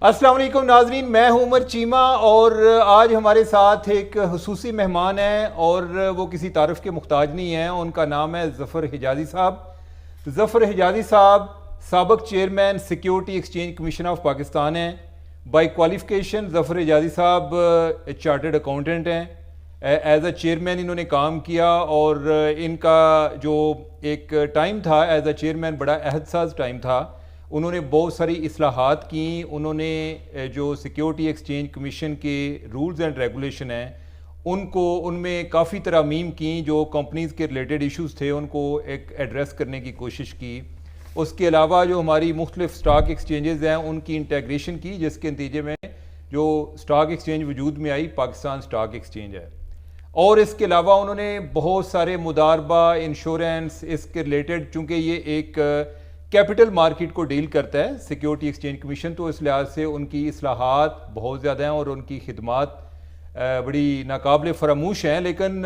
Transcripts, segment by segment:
السلام علیکم ناظرین، میں ہوں عمر چیمہ اور آج ہمارے ساتھ ایک خصوصی مہمان ہیں اور وہ کسی تعارف کے محتاج نہیں ہیں. ان کا نام ہے ظفر حجازی صاحب. ظفر حجازی صاحب سابق chairman security exchange commission of Pakistan ہیں. بائی کوالیفیکیشن ظفر حجازی صاحب چارٹرڈ اکاؤنٹنٹ ہیں. ایز اے چیئرمین انہوں نے کام کیا اور ان کا جو ایک ٹائم تھا ایز اے چیئرمین بڑا عہد ساز ٹائم تھا. انہوں نے بہت ساری اصلاحات کیں. انہوں نے جو سیکیورٹی ایکسچینج کمیشن کے رولز اینڈ ریگولیشن ہیں ان میں کافی ترامیم کیں. جو کمپنیز کے ریلیٹڈ ایشوز تھے ان کو ایک ایڈریس کرنے کی کوشش کی. اس کے علاوہ جو ہماری مختلف سٹاک ایکسچینجز ہیں ان کی انٹیگریشن کی، جس کے نتیجے میں جو سٹاک ایکسچینج وجود میں آئی پاکستان سٹاک ایکسچینج ہے. اور اس کے علاوہ انہوں نے بہت سارے مداربہ، انشورنس، اس کے ریلیٹڈ، چونکہ یہ ایک کیپٹل مارکیٹ کو ڈیل کرتا ہے سیکیورٹی ایکسچینج کمیشن، تو اس لحاظ سے ان کی اصلاحات بہت زیادہ ہیں اور ان کی خدمات بڑی ناقابل فراموش ہیں. لیکن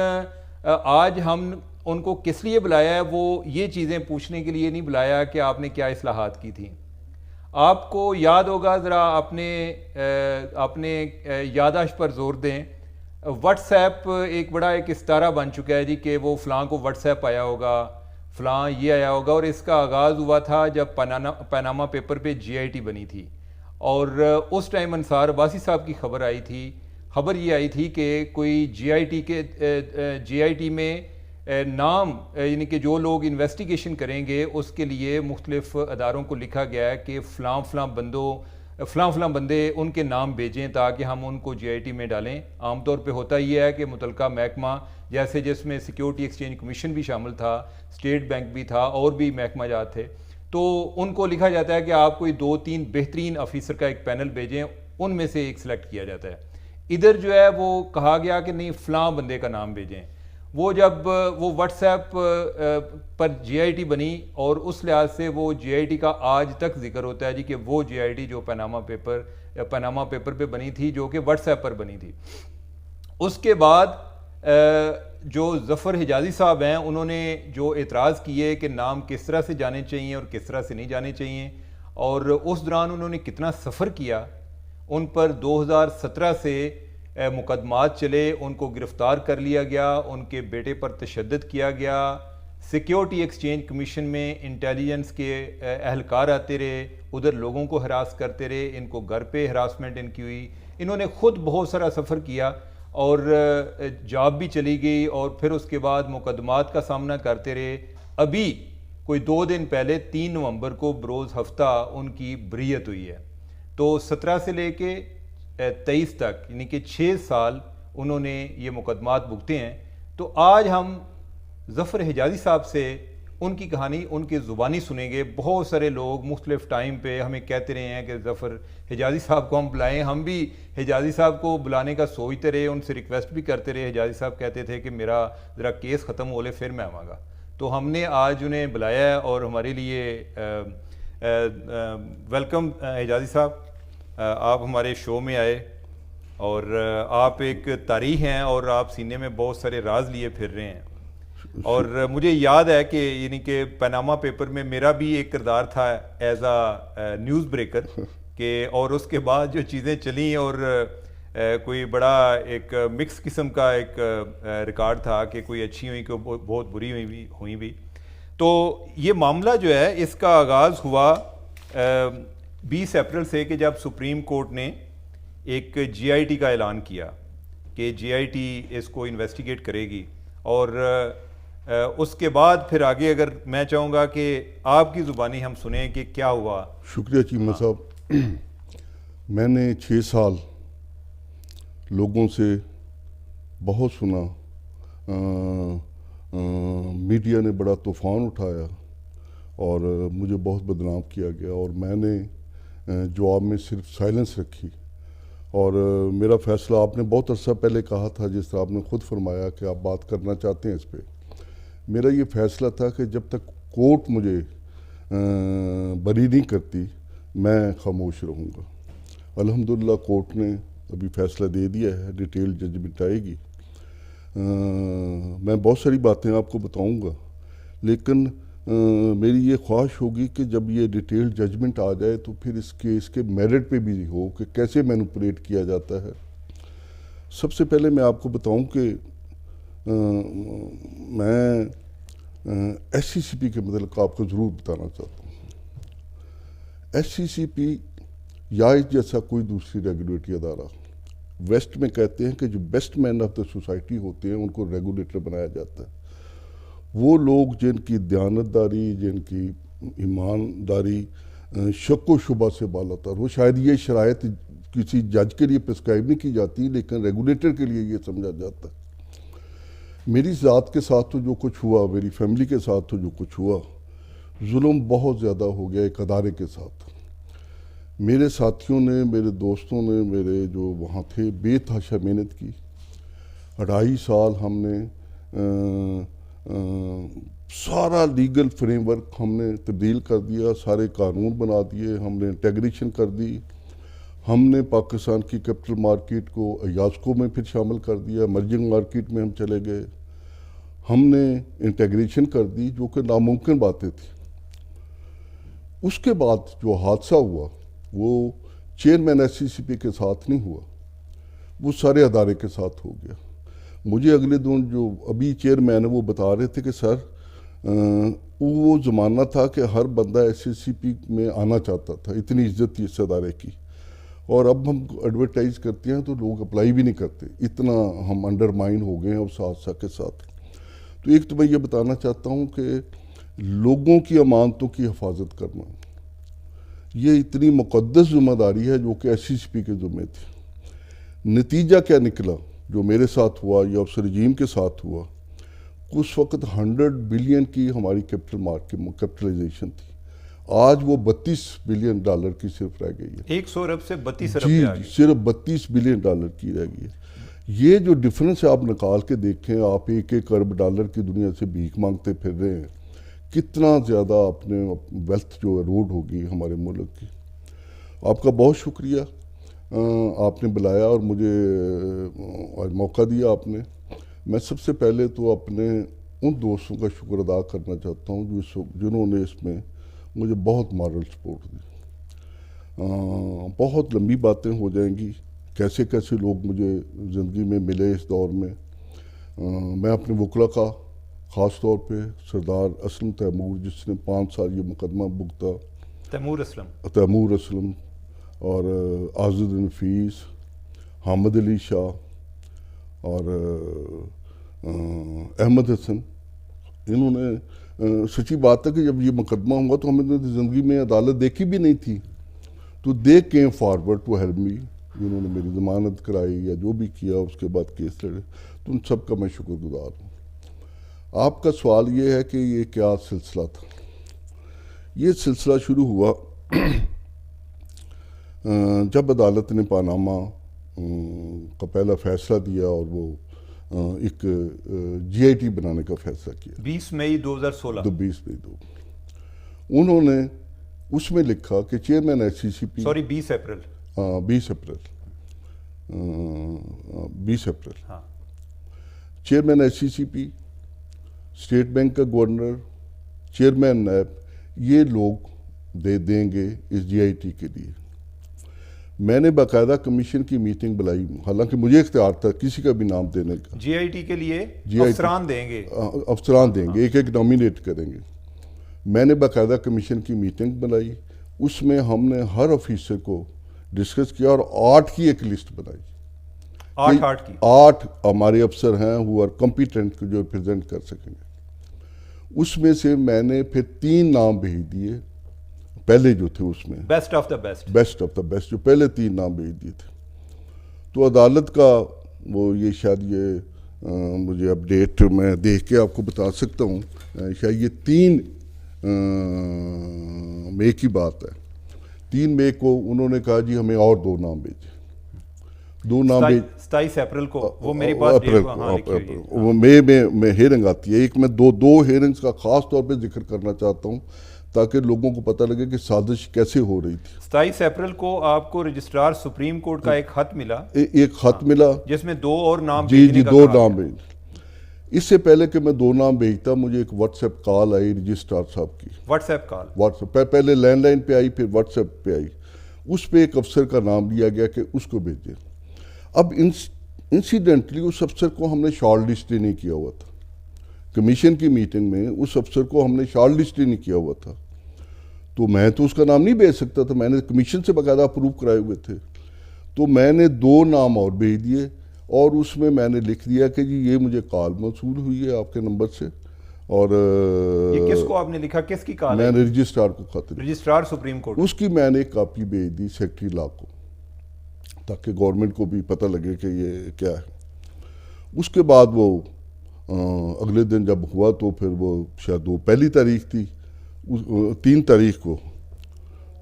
آج ہم ان کو کس لیے بلایا ہے، وہ یہ چیزیں پوچھنے کے لیے نہیں بلایا کہ آپ نے کیا اصلاحات کی تھیں. آپ کو یاد ہوگا، ذرا اپنے یادداشت پر زور دیں. واٹس ایپ ایک بڑا ایک استارہ بن چکا ہے جی کہ وہ فلاں کو واٹس ایپ آیا ہوگا، فلاں یہ آیا ہوگا. اور اس کا آغاز ہوا تھا جب پاناما پیپر پہ جی آئی ٹی بنی تھی اور اس ٹائم انصار عباسی صاحب کی خبر آئی تھی. خبر یہ آئی تھی کہ کوئی جی آئی ٹی میں نام، یعنی کہ جو لوگ انویسٹیگیشن کریں گے اس کے لیے مختلف اداروں کو لکھا گیا ہے کہ فلاں بندے ان کے نام بھیجیں تاکہ ہم ان کو جی آئی ٹی میں ڈالیں. عام طور پہ ہوتا یہ ہے کہ متعلقہ محکمہ، جیسے جس میں سیکیورٹی ایکسچینج کمیشن بھی شامل تھا، اسٹیٹ بینک بھی تھا اور بھی محکمہ جات تھے، تو ان کو لکھا جاتا ہے کہ آپ کوئی 2-3 بہترین آفیسر کا ایک پینل بھیجیں، ان میں سے ایک سلیکٹ کیا جاتا ہے. ادھر جو ہے وہ کہا گیا کہ نہیں، فلاں بندے کا نام بھیجیں. وہ جب وہ واٹس ایپ پر جی آئی ٹی بنی اور اس لحاظ سے وہ جی آئی ٹی کا آج تک ذکر ہوتا ہے جی کہ وہ جی آئی ٹی جو پاناما پیپر پہ بنی تھی، جو کہ واٹس ایپ پر بنی تھی. اس کے بعد جو ظفر حجازی صاحب ہیں انہوں نے جو اعتراض کیے کہ نام کس طرح سے جانے چاہیے اور کس طرح سے نہیں جانے چاہیے، اور اس دوران انہوں نے کتنا سفر کیا. ان پر 2017 سے مقدمات چلے، ان کو گرفتار کر لیا گیا، ان کے بیٹے پر تشدد کیا گیا. سیکیورٹی ایکسچینج کمیشن میں انٹیلیجنس کے اہلکار آتے رہے، ادھر لوگوں کو ہراس کرتے رہے، ان کو گھر پہ ہراسمنٹ ان کی ہوئی. انہوں نے خود بہت سارا سفر کیا اور جاب بھی چلی گئی اور پھر اس کے بعد مقدمات کا سامنا کرتے رہے. ابھی کوئی 2 دن پہلے 3 نومبر کو بروز ہفتہ ان کی بریت ہوئی ہے. تو 17 سے لے کے 23 تک، یعنی کہ 6 سال انہوں نے یہ مقدمات بھگتے ہیں. تو آج ہم ظفر حجازی صاحب سے ان کی کہانی ان کی زبانی سنیں گے. بہت سارے لوگ مختلف ٹائم پہ ہمیں کہتے رہے ہیں کہ ظفر حجازی صاحب کو ہم بلائیں. ہم بھی حجازی صاحب کو بلانے کا سوچتے رہے، ان سے ریکویسٹ بھی کرتے رہے. حجازی صاحب کہتے تھے کہ میرا ذرا کیس ختم ہو لے پھر میں آواں گا. تو ہم نے آج انہیں بلایا ہے اور ہمارے لیے ویلکم حجازی صاحب، آپ ہمارے شو میں آئے اور آپ ایک تاریخ ہیں اور آپ سینے میں بہت سارے راز لیے پھر رہے ہیں. اور مجھے یاد ہے کہ یعنی کہ پاناما پیپر میں میرا بھی ایک کردار تھا ایز اے نیوز بریکر کہ، اور اس کے بعد جو چیزیں چلیں اور کوئی بڑا ایک مکس قسم کا ایک ریکارڈ تھا کہ کوئی اچھی ہوئی کہ بہت بری ہوئی بھی. تو یہ معاملہ جو ہے اس کا آغاز ہوا 20 اپریل سے کہ جب سپریم کورٹ نے ایک جی آئی ٹی کا اعلان کیا کہ جی آئی ٹی اس کو انویسٹیگیٹ کرے گی. اور اس کے بعد پھر آگے اگر میں چاہوں گا کہ آپ کی زبانی ہم سنیں کہ کیا ہوا. شکریہ چیمہ صاحب. میں نے 6 سال لوگوں سے بہت سنا، میڈیا نے بڑا طوفان اٹھایا اور مجھے بہت بدنام کیا گیا، اور میں نے جواب میں صرف سائلنس رکھی. اور میرا فیصلہ آپ نے بہت عرصہ پہلے کہا تھا، جس طرح آپ نے خود فرمایا کہ آپ بات کرنا چاہتے ہیں اس پہ. میرا یہ فیصلہ تھا کہ جب تک کورٹ مجھے بری نہیں کرتی میں خاموش رہوں گا. الحمدللہ کورٹ نے ابھی فیصلہ دے دیا ہے، ڈیٹیل ججمنٹ آئے گی. میں بہت ساری باتیں آپ کو بتاؤں گا، لیکن میری یہ خواہش ہوگی کہ جب یہ ڈیٹیل ججمنٹ آ جائے تو پھر اس کے میرٹ پہ بھی ہو کہ کیسے مینوپولیٹ کیا جاتا ہے. سب سے پہلے میں آپ کو بتاؤں کہ میں ایس سی سی پی کے متعلق آپ کو ضرور بتانا چاہتا ہوں. ایس سی سی پی یا اس جیسا کوئی دوسری ریگولیٹری ادارہ ویسٹ میں کہتے ہیں کہ جو best man of the society ہوتے ہیں ان کو ریگولیٹر بنایا جاتا ہے. وہ لوگ جن کی دیانتداری، جن کی ایمانداری شک و شبہ سے بالا تر ہو. شاید یہ شرائط کسی جج کے لیے پرسکرائب نہیں کی جاتی، لیکن ریگولیٹر کے لیے یہ سمجھا جاتا ہے. میری ذات کے ساتھ تو جو کچھ ہوا، میری فیملی کے ساتھ تو جو کچھ ہوا، ظلم بہت زیادہ ہو گیا ایک ادارے کے ساتھ. میرے ساتھیوں نے، میرے دوستوں نے، میرے جو وہاں تھے، بے تحاشا محنت کی. 2.5 سال ہم نے سارا لیگل فریم ورک ہم نے تبدیل کر دیا، سارے قانون بنا دیے، ہم نے انٹیگریشن کر دی. ہم نے پاکستان کی کیپٹل مارکیٹ کو ایاسکو میں پھر شامل کر دیا، مرجنگ مارکیٹ میں ہم چلے گئے. ہم نے انٹیگریشن کر دی جو کہ ناممکن باتیں تھیں. اس کے بعد جو حادثہ ہوا وہ چیئرمین ایس سی سی پی کے ساتھ نہیں ہوا، وہ سارے ادارے کے ساتھ ہو گیا. مجھے اگلے دن جو ابھی چیئرمین ہے وہ بتا رہے تھے کہ سر وہ زمانہ تھا کہ ہر بندہ ایس سی سی پی میں آنا چاہتا تھا، اتنی عزت تھی اس ادارے کی. اور اب ہم ایڈورٹائز کرتے ہیں تو لوگ اپلائی بھی نہیں کرتے، اتنا ہم انڈرمائن ہو گئے ہیں اس حادثہ کے ساتھ. تو ایک تو میں یہ بتانا چاہتا ہوں کہ لوگوں کی امانتوں کی حفاظت کرنا یہ اتنی مقدس ذمہ داری ہے جو کہ ایس سی سی پی کے ذمے تھی. نتیجہ کیا نکلا جو میرے ساتھ ہوا یا اس رجیم کے ساتھ ہوا؟ اس وقت 100 بلین کی ہماری کیپٹلائزیشن تھی. آج وہ $32 بلین کی صرف رہ گئی ہے. 100 ارب سے 32 ارب جی پہ آ گئی. صرف $32 بلین کی رہ گئی ہے. یہ جو ڈفرنس آپ نکال کے دیکھیں، آپ $1 ارب کی دنیا سے بھیک مانگتے پھر رہے ہیں، کتنا زیادہ اپنے ویلتھ جو اروڈ ہوگی ہمارے ملک کی. آپ کا بہت شکریہ، آپ نے بلایا اور مجھے آج موقع دیا آپ نے. میں سب سے پہلے تو اپنے ان دوستوں کا شکر ادا کرنا چاہتا ہوں جنہوں نے اس میں مجھے بہت مارل سپورٹ دی. بہت لمبی باتیں ہو جائیں گی، کیسے کیسے لوگ مجھے زندگی میں ملے اس دور میں. میں اپنے وکلا کا خاص طور پہ سردار اسلم تیمور، جس نے 5 سال یہ مقدمہ بھگتا، تیمور اسلم اور آزد نفیس، حامد علی شاہ اور احمد حسن، انہوں نے سچی بات ہے کہ جب یہ مقدمہ ہوا تو ہم نے زندگی میں عدالت دیکھی بھی نہیں تھی، تو they came forward to help me. انہوں نے میری ضمانت کرائی یا جو بھی کیا، اس کے بعد کیس لڑے، تو ان سب کا میں شکر گزار ہوں. آپ کا سوال یہ ہے کہ یہ کیا سلسلہ تھا. یہ سلسلہ شروع ہوا جب عدالت نے پاناما کا پہلا فیصلہ دیا اور وہ ایک جی آئی ٹی بنانے کا فیصلہ کیا 20 مئی 2016. 20 مئی 2016. انہوں نے اس میں لکھا کہ chairman S C C P 20 اپریل 20 اپریل chairman S C C P, state bank کا گورنر، چیئرمین نیب، یہ لوگ دیں گے اس جی آئی ٹی کے لیے. میں نے باقاعدہ کمیشن کی میٹنگ بلائی، حالانکہ مجھے اختیار تھا کسی کا بھی نام دینے کا. جی آئی ٹی کے لیے افسران دیں گے، افسران دیں گے، ایک نامینیٹ کریں گے. میں نے باقاعدہ کمیشن کی میٹنگ بنائی، اس میں ہم نے ہر آفیسر کو ڈسکس کیا اور 8 کی ایک لسٹ بنائی. 8 ہمارے افسر ہیں who are competent جو ریپرزینٹ کر سکیں گے. اس میں سے میں نے پھر 3 نام بھیج دیے پہلے جو تھے، اس میں بیسٹ آف دا بیسٹ جو پہلے 3 نام بھیج دیے تھے. تو عدالت کا وہ یہ شاید یہ مجھے اپڈیٹ میں دیکھ کے آپ کو بتا سکتا ہوں، شاید یہ 3 مئی کی بات ہے. 3 مئی کو انہوں نے کہا جی ہمیں اور 2 نام بھیجے. 2 نام 27 اپریل کو، وہ میری بات وہ مئی میں ہیئرنگ آتی ہے. ایک میں دو ہیئرنگز کا خاص طور پہ ذکر کرنا چاہتا ہوں تاکہ لوگوں کو پتہ لگے کہ سازش کیسے ہو رہی تھی. 27 اپریل کو آپ کو رجسٹرار سپریم کورٹ کا ایک خط ملا، ایک خط ملا جس میں 2 اور نام جی 2 نام بھیج. اس سے پہلے کہ میں 2 نام بھیجتا مجھے ایک واٹس ایپ کال آئی رجسٹرار صاحب کی. What's app call? What's app پہلے لینڈ لائن پہ آئی، پھر واٹس ایپ پہ آئی. اس پہ ایک افسر کا نام لیا گیا کہ اس کو بھیجیں. اب انسیڈنٹلی اس افسر کو ہم نے شارٹ لسٹ ہی نہیں کیا ہوا تھا. کمیشن کی میٹنگ میں اس افسر کو ہم نے شارٹ لسٹ ہی نہیں کیا ہوا تھا. تو میں تو اس کا نام نہیں بھیج سکتا تھا، میں نے کمیشن سے باقاعدہ اپروو کرائے ہوئے تھے. تو میں نے 2 نام اور بھیج دیے، اور اس میں میں نے لکھ دیا کہ جی یہ مجھے کال موصول ہوئی ہے آپ کے نمبر سے. اور یہ کس کو آپ نے لکھا، کس کی کال؟ میں نے رجسٹرار کو خط، رجسٹرار سپریم کورٹ. اس کی میں نے ایک کاپی بھیج دی سیکرٹری لا کو، تاکہ گورنمنٹ کو بھی پتہ لگے کہ یہ کیا ہے. اس کے بعد وہ اگلے دن جب ہوا تو پھر وہ شاید وہ پہلی تاریخ تھی، 3 تاریخ کو،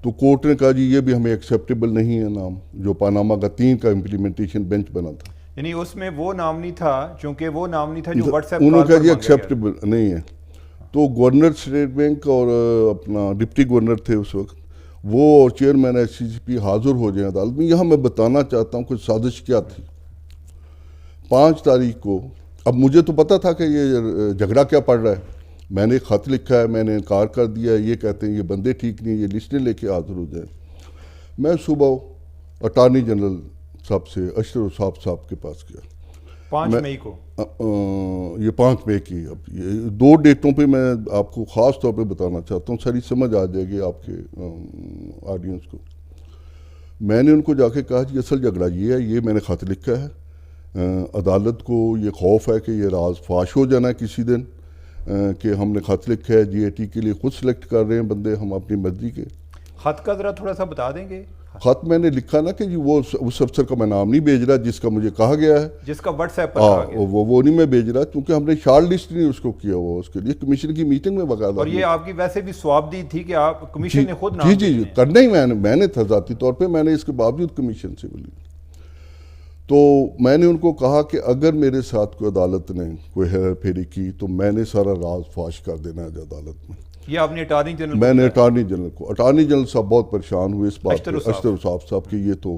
تو کورٹ نے کہا جی یہ بھی ہمیں ایکسیپٹیبل نہیں ہے نام، جو پاناما کا 3 کا امپلیمنٹیشن بینچ بنا تھا. یعنی اس میں وہ نام نہیں تھا، چونکہ وہ نام نہیں تھا جو واٹس ایپ انہوں نے کہا جی کال ایکسیپٹیبل نہیں ہے. تو گورنر اسٹیٹ بینک اور اپنا ڈپٹی گورنر تھے اس وقت، وہ اور چیئرمین ایس سی سی پی حاضر ہو جائیں عدالت میں. یہاں میں بتانا چاہتا ہوں کہ سازش کیا تھی. 5 تاریخ کو، اب مجھے تو پتا تھا کہ یہ جھگڑا کیا پڑ رہا ہے. میں نے ایک خط لکھا ہے، میں نے انکار کر دیا. یہ کہتے ہیں یہ بندے ٹھیک نہیں، یہ لسٹیں لے کے حاضر ہو جائیں. میں صبح اٹارنی جنرل صاحب سے اشرف صاحب کے پاس گیا 5 مئی کو. یہ 5 مئی کی. اب یہ 2 ڈیٹوں پہ میں آپ کو خاص طور پہ بتانا چاہتا ہوں، ساری سمجھ آ جائے گی آپ کے آڈینس کو. میں نے ان کو جا کے کہا جی اصل جھگڑا یہ ہے، یہ میں نے خط لکھا ہے. عدالت کو یہ خوف ہے کہ یہ راز فاش ہو جانا ہے کسی دن، کہ ہم نے خط لکھا ہے جی اے ٹی کے لیے، خود سلیکٹ کر رہے ہیں بندے ہم اپنی مرضی کے. خط کا ذرا تھوڑا سا بتا دیں گے. خط میں نے لکھا نا کہ جی وہ اس افسر کا میں نام نہیں بھیج رہا جس کا مجھے کہا گیا ہے، جس کا واٹس ایپ پر کہا گیا. وہ نہیں میں بھیج رہا، کیونکہ ہم نے شارٹ لسٹ نہیں اس کو کیا ہوا اس کے لیے. کمیشن کی میٹنگ میں باقاعدہ. اور یہ آپ کی ویسے بھی سوابدید تھی کہ آپ کمیشن نے خود نام جی کرنا ہی میں نے تھا ذاتی طور پہ، میں نے اس کے باوجود کمیشن سے ملی. تو میں نے ان کو کہا کہ اگر میرے ساتھ کوئی عدالت نے کوئی ہیرا پھیری کی تو میں نے سارا راز فاش کر دینا ہے عدالت میں. یہ آپ نے اٹارنی جنرل، میں نے اٹارنی جنرل صاحب بہت پریشان ہوئے اس بات پہ، اشرف صاحب کہ یہ تو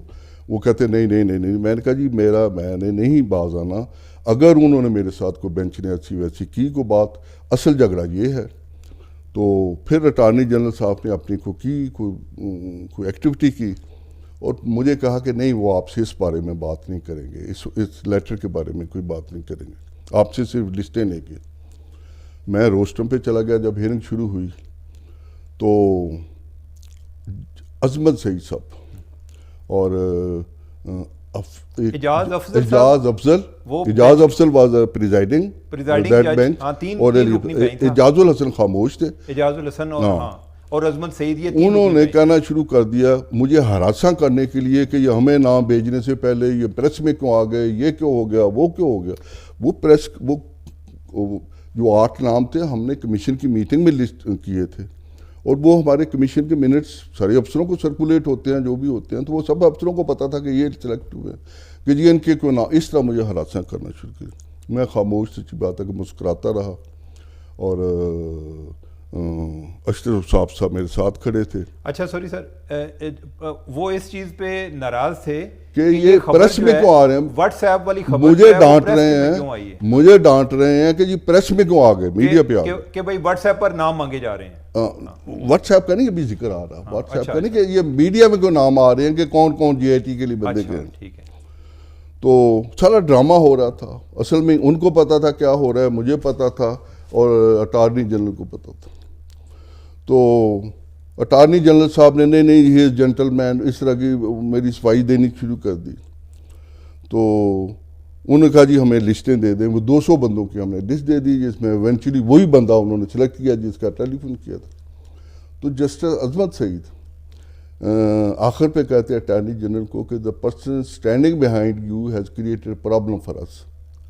وہ کہتے نہیں. میں نے کہا جی میں نے نہیں باز آنا. اگر انہوں نے میرے ساتھ کوئی بینچ نے ایسی ویسی کی کوئی بات، اصل جھگڑا یہ ہے. تو پھر اٹارنی جنرل صاحب نے اپنی کوئی ایکٹیویٹی کی اور مجھے کہا کہ نہیں وہ آپ سے اس بارے میں بات نہیں کریں گے، اس لیٹر کے بارے میں کوئی بات نہیں کریں گے، آپ سے صرف لسٹیں لیں گے. میں روسٹرم پہ چلا گیا. جب ہیئرنگ شروع ہوئی تو عظمت سعید صاحب اور اعجاز افضل واز پریزائڈنگ دیٹ بینچ، اور اعجاز الحسن خاموش تھے. اعجاز الحسن اور عظمت سعید، یہ انہوں نے کہنا شروع کر دیا مجھے ہراساں کرنے کے لیے کہ یہ ہمیں نام بھیجنے سے پہلے یہ پریس میں کیوں آ گئے، یہ کیوں ہو گیا، وہ کیوں ہو گیا. وہ پریس وہ جو 8 نام تھے ہم نے کمیشن کی میٹنگ میں لسٹ کیے تھے، اور وہ ہمارے کمیشن کے منٹس سارے افسروں کو سرکولیٹ ہوتے ہیں جو بھی ہوتے ہیں. تو وہ سب افسروں کو پتا تھا کہ یہ سلیکٹ ہوئے کہ جی ان کے کیوں نہ. اس طرح مجھے ہراساں کرنا شروع کیا. میں خاموش، سچی بات ہے کہ مسکراتا رہا. اور اشرف صاحب میرے ساتھ کھڑے تھے. اچھا سوری سر، وہ اس چیز پہ ناراض تھے کہ یہ پریس میں کیوں آ رہے ہیں، واٹس ایپ والی خبر مجھے ڈانٹ رہے ہیں کہ جی پریس میں کیوں آ گئے، میڈیا پہ آ گئے کہ بھائی واٹس ایپ پر نام مانگے جا رہے ہیں. واٹس ایپ کا نہیں ابھی ذکر آ رہا، واٹس ایپ کا نہیں کہ یہ میڈیا میں کیوں نام آ رہے ہیں کہ کون کون جی آئی ٹی کے لیے بندے گئے. ٹھیک ہے. تو سارا ڈرامہ ہو رہا تھا. اصل میں ان کو پتا تھا کیا ہو رہا ہے، مجھے پتا تھا اور اٹارنی جنرل کو پتا تھا. تو اٹارنی جنرل صاحب نے نہیں ہی از جینٹل مین، اس طرح کی میری صفائی دینی شروع کر دی. تو انہوں نے کہا جی ہمیں لسٹیں دے دیں. وہ 200 بندوں کی ہم نے لسٹ دے دی، جس میں ایونچولی وہی بندہ انہوں نے سلیکٹ کیا جس کا ٹیلی فون کیا تھا. تو جسٹس عظمت سعید آخر پہ کہتے ہیں اٹارنی جنرل کو کہ the person standing behind you has created a problem for us.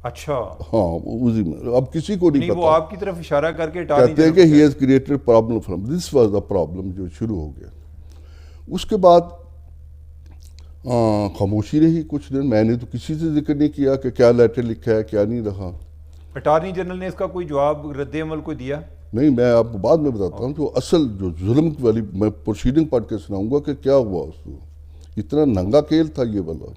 اچھا ہاں اسی میں اب کسی کو نہیں پتا. وہ آپ کی طرف اشارہ کر کے کہتے ہیں کہ he has created a problem for us. This was the problem جو شروع ہو گیا. اس کے بعد خاموشی رہی کچھ دن. میں نے تو کسی سے ذکر نہیں کیا کہ کیا لیٹر لکھا ہے کیا نہیں رہا. اٹارنی جنرل نے اس کا کوئی جواب رد عمل کوئی دیا نہیں. میں آپ کو بعد میں بتاتا ہوں. جو اصل جو ظلم والی میں پروسیڈنگ پڑھ کے سناؤں گا کہ کیا ہوا اس کو. اتنا ننگا کھیل تھا یہ والا.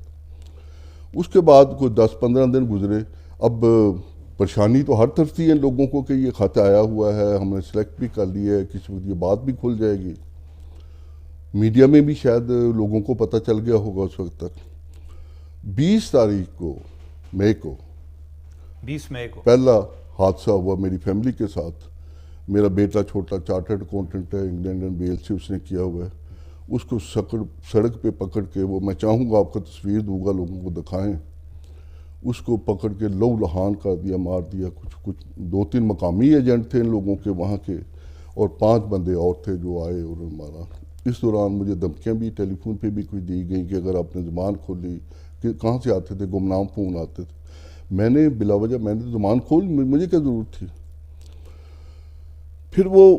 اس کے بعد کوئی 10-15 دن گزرے. اب پریشانی تو ہر طرف تھی ان لوگوں کو کہ یہ خط آیا ہوا ہے, ہم نے سلیکٹ بھی کر لیا ہے, کسی وقت یہ بات بھی کھل جائے گی. میڈیا میں بھی شاید لوگوں کو پتہ چل گیا ہوگا اس وقت تک. 20 تاریخ کو مئی کو 20 مئی کو پہلا حادثہ ہوا میری فیملی کے ساتھ. میرا بیٹا چھوٹا چارٹرڈ اکاؤنٹنٹ ہے, انگلینڈ اینڈ ویلز سے اس نے کیا ہوا ہے. اس کو سڑک پہ پکڑ کے, وہ میں چاہوں گا آپ کا تصویر دوں گا لوگوں کو دکھائیں, اس کو پکڑ کے لہو لہان کر دیا, مار دیا. کچھ 2-3 مقامی ایجنٹ تھے ان لوگوں کے وہاں کے, اور 5 بندے اور تھے جو آئے اور مارا. اس دوران مجھے دھمکیاں بھی ٹیلی فون پہ بھی کچھ دی گئیں کہ اگر آپ نے زبان کھولی, کہ کہاں سے آتے تھے, گمنام فون آتے تھے. میں نے بلا وجہ میں نے زبان کھول, مجھے کیا ضرورت تھی. پھر وہ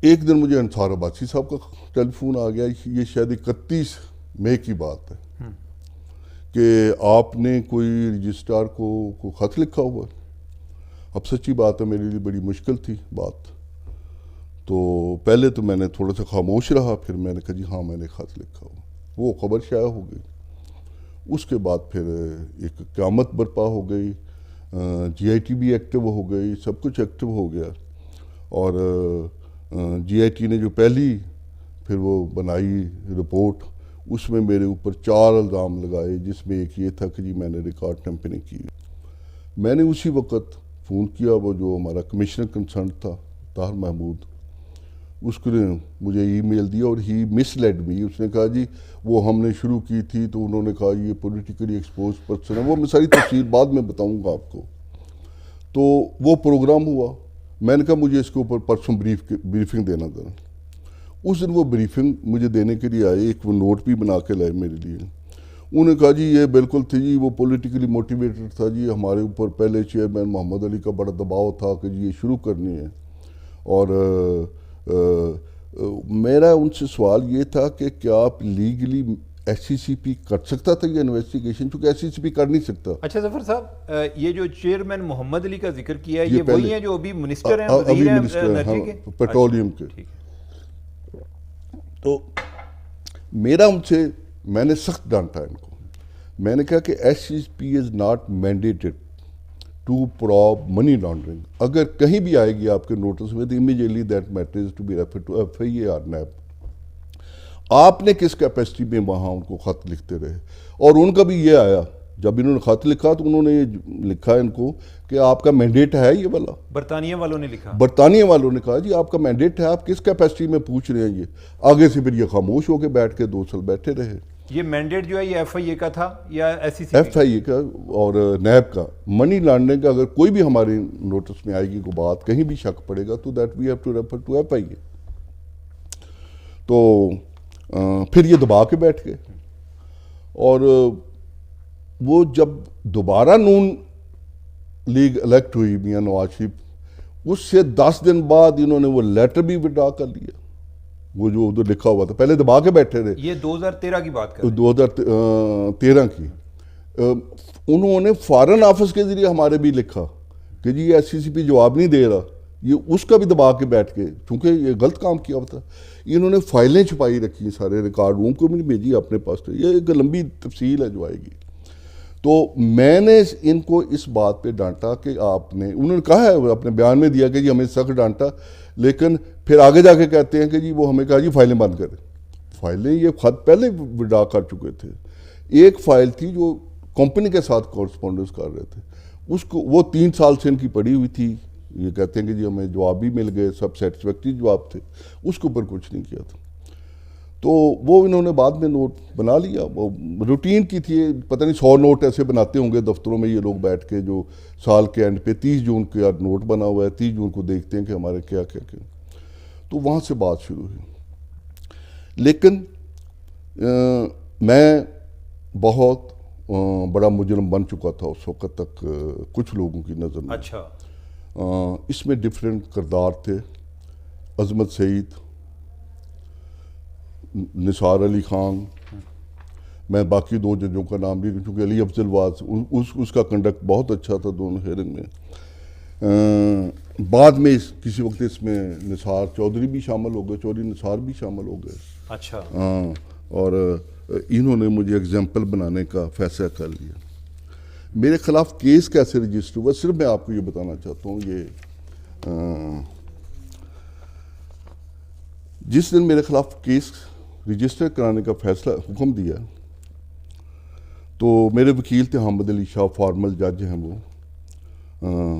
ایک دن مجھے انصار عباسی صاحب کا ٹیلی فون آ گیا, یہ شاید 31 مئی کی بات ہے, کہ آپ نے کوئی رجسٹرار کو خط لکھا ہوا ہے. اب سچی بات ہے میرے لیے بڑی مشکل تھی بات, تو پہلے تو میں نے تھوڑا سا خاموش رہا, پھر میں نے کہا جی ہاں میں نے خط لکھا ہوا. وہ خبر شائع ہو گئی. اس کے بعد پھر ایک قیامت برپا ہو گئی, جی آئی ٹی بھی ایکٹیو ہو گئی, سب کچھ ایکٹیو ہو گیا. اور جی آئی ٹی نے جو پہلی پھر وہ بنائی رپورٹ, اس میں میرے اوپر 4 الزام لگائے, جس میں ایک یہ تھا کہ جی میں نے ریکارڈ ٹیمپرنگ کی. میں نے اسی وقت فون کیا, وہ جو ہمارا کمشنر کنسرن تھا طاہر محمود, اس کو نے مجھے ای میل دیا, اور ہی مس لیڈ می. اس نے کہا جی وہ ہم نے شروع کی تھی, تو انہوں نے کہا یہ پولیٹیکلی ایکسپوز پرسن ہے. وہ میں ساری تفصیل بعد میں بتاؤں گا آپ کو. تو وہ پروگرام ہوا. میں نے کہا مجھے اس کے اوپر پرسوں بریفنگ دینا ذرا. اس دن وہ بریفنگ مجھے دینے کے لیے آئے, ایک وہ نوٹ بھی بنا کے لائے میرے لیے. انہوں نے کہا جی یہ بالکل تھی جی, وہ پولیٹیکلی موٹیویٹڈ تھا جی, ہمارے اوپر پہلے چیئرمین محمد علی کا بڑا دباؤ تھا کہ جی یہ شروع کرنی ہے. اور میرا ان سے سوال یہ تھا کہ کیا آپ لیگلی ایس سی سی پی کر سکتا تھا یہ انویسٹیگیشن, چونکہ ایس سی سی پی کر نہیں سکتا. اچھا ظفر صاحب, یہ جو چیئرمین محمد علی کا ذکر کیا ہے, یہ وہی ہیں جو ابھی منسٹر ہیں, ابھی وزیر منسٹر انرجی کے, ہیں پیٹرولیم کے. تو میرا ان سے, میں نے سخت ڈانٹا ان کو. میں نے کہا کہ S C P is not mandated to probe money laundering. اگر کہیں بھی آئے گی آپ کے نوٹس میں, تو immediately that matter is to be refer to F I A or NAB. آپ نے کس کیپیسٹی میں وہاں ان کو خط لکھتے رہے. اور ان کا بھی یہ آیا, جب انہوں نے خط لکھا تو انہوں نے یہ لکھا ان کو کہ آپ کا مینڈیٹ ہے یہ والا. برطانیہ والوں نے لکھا, برطانیہ والوں نے کہا جی آپ کا مینڈیٹ ہے, آپ کس کیپیسٹی میں پوچھ رہے ہیں یہ. آگے سے پھر یہ خاموش ہو کے بیٹھ کے 2 سال بیٹھے رہے. یہ مینڈیٹ جو ہے یہ ایف آئی اے کا تھا یا S C C? F I اے کا اور نیب کا. منی لانڈرنگ کا اگر کوئی بھی ہمارے نوٹس میں آئے گی کوئی بات, کہیں بھی شک پڑے گا, تو that we have to refer to F I A. تو پھر یہ دبا کے بیٹھ گئے. اور وہ جب دوبارہ نون لیگ الیکٹ ہوئی میاں نواز شریف, اس سے 10 دن بعد انہوں نے وہ لیٹر بھی وڈرا کر لیا, وہ جو ادھر لکھا ہوا تھا. پہلے دبا کے بیٹھے رہے. یہ 2013 کی بات کر رہے ہیں, 2013 کی. انہوں نے فارن آفس کے ذریعے ہمارے بھی لکھا کہ جی ایس سی سی پی جواب نہیں دے رہا, یہ اس کا بھی دبا کے بیٹھ کے, چونکہ یہ غلط کام کیا ہوا تھا. انہوں نے فائلیں چھپائی رکھی, سارے ریکارڈ روم کو بھی بھیجی اپنے پاس. یہ ایک لمبی تفصیل ہے جو آئے گی. تو میں نے ان کو اس بات پہ ڈانٹا کہ آپ نے, انہوں نے کہا ہے اپنے بیان میں دیا کہ جی ہمیں سخت ڈانٹا, لیکن پھر آگے جا کے کہتے ہیں کہ جی وہ ہمیں کہا جی فائلیں بند کریں. فائلیں یہ خط پہلے وڈرا کر چکے تھے. ایک فائل تھی جو کمپنی کے ساتھ کورسپونڈنس کر رہے تھے, اس کو وہ 3 سال سے ان کی پڑی ہوئی تھی. یہ کہتے ہیں کہ جی ہمیں جواب بھی مل گئے, سب سیٹسفیکٹری جواب تھے, اس کے اوپر کچھ نہیں کیا تھا. تو وہ انہوں نے بعد میں نوٹ بنا لیا, وہ روٹین کی تھی. پتہ نہیں 100 نوٹ ایسے بناتے ہوں گے دفتروں میں یہ لوگ بیٹھ کے, جو سال کے اینڈ پہ 30 جون کا نوٹ بنا ہوا ہے, 30 جون کو دیکھتے ہیں کہ ہمارے کیا کیا کیا. تو وہاں سے بات شروع ہوئی. لیکن میں بہت بڑا مجرم بن چکا تھا اس وقت تک کچھ لوگوں کی نظر میں. اچھا. اس میں ڈفرینٹ کردار تھے. عظمت سعید, نثار علی خان, میں باقی 2 ججوں کا نام بھی, چونکہ علی افضل واز, اس کا کنڈکٹ بہت اچھا تھا دونوں ہیئرنگ میں. بعد میں کسی وقت اس میں نثار چودھری بھی شامل ہو گئے, چودھری نثار بھی شامل ہو گئے. اچھا. اور انہوں نے مجھے ایگزامپل بنانے کا فیصلہ کر لیا. میرے خلاف کیس کیسے رجسٹر ہوا، صرف میں آپ کو یہ بتانا چاہتا ہوں. یہ جس دن میرے خلاف کیس رجسٹر کرانے کا فیصلہ حکم دیا تو میرے وکیل تھے حامد علی شاہ، فارمل جج ہیں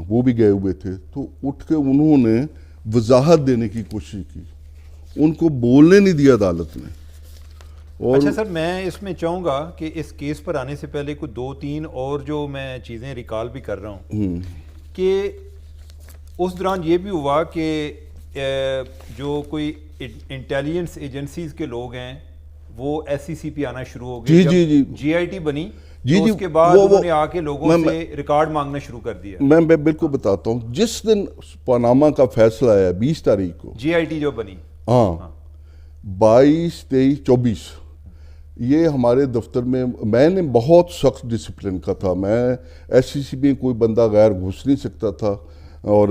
وہ بھی گئے ہوئے تھے. تو اٹھ کے انہوں نے وضاحت دینے کی کوشش کی، ان کو بولنے نہیں دیا عدالت نے. اور اچھا سر، میں اس میں چاہوں گا کہ اس کیس پر آنے سے پہلے کوئی 2-3 اور جو میں چیزیں ریکال بھی کر رہا ہوں کہ اس دوران یہ بھی ہوا کہ جو کوئی انٹیلیجنس ایجنسیز کے لوگ ہیں وہ ایس سی سی پی آنا شروع ہو گئی. جب جی آئی ٹی بنی تو اس کے بعد انہوں نے آ کے لوگوں سے ریکارڈ مانگنا شروع کر دیا. میں بالکل بتاتا ہوں. جس دن پاناما کا فیصلہ آیا 20 تاریخ کو، جی آئی ٹی جو بنی، ہاں 22، 23، 24 یہ ہمارے دفتر میں نے بہت سخت ڈسپلن کا تھا. میں ایس سی سی میں کوئی بندہ غیر گھس نہیں سکتا تھا اور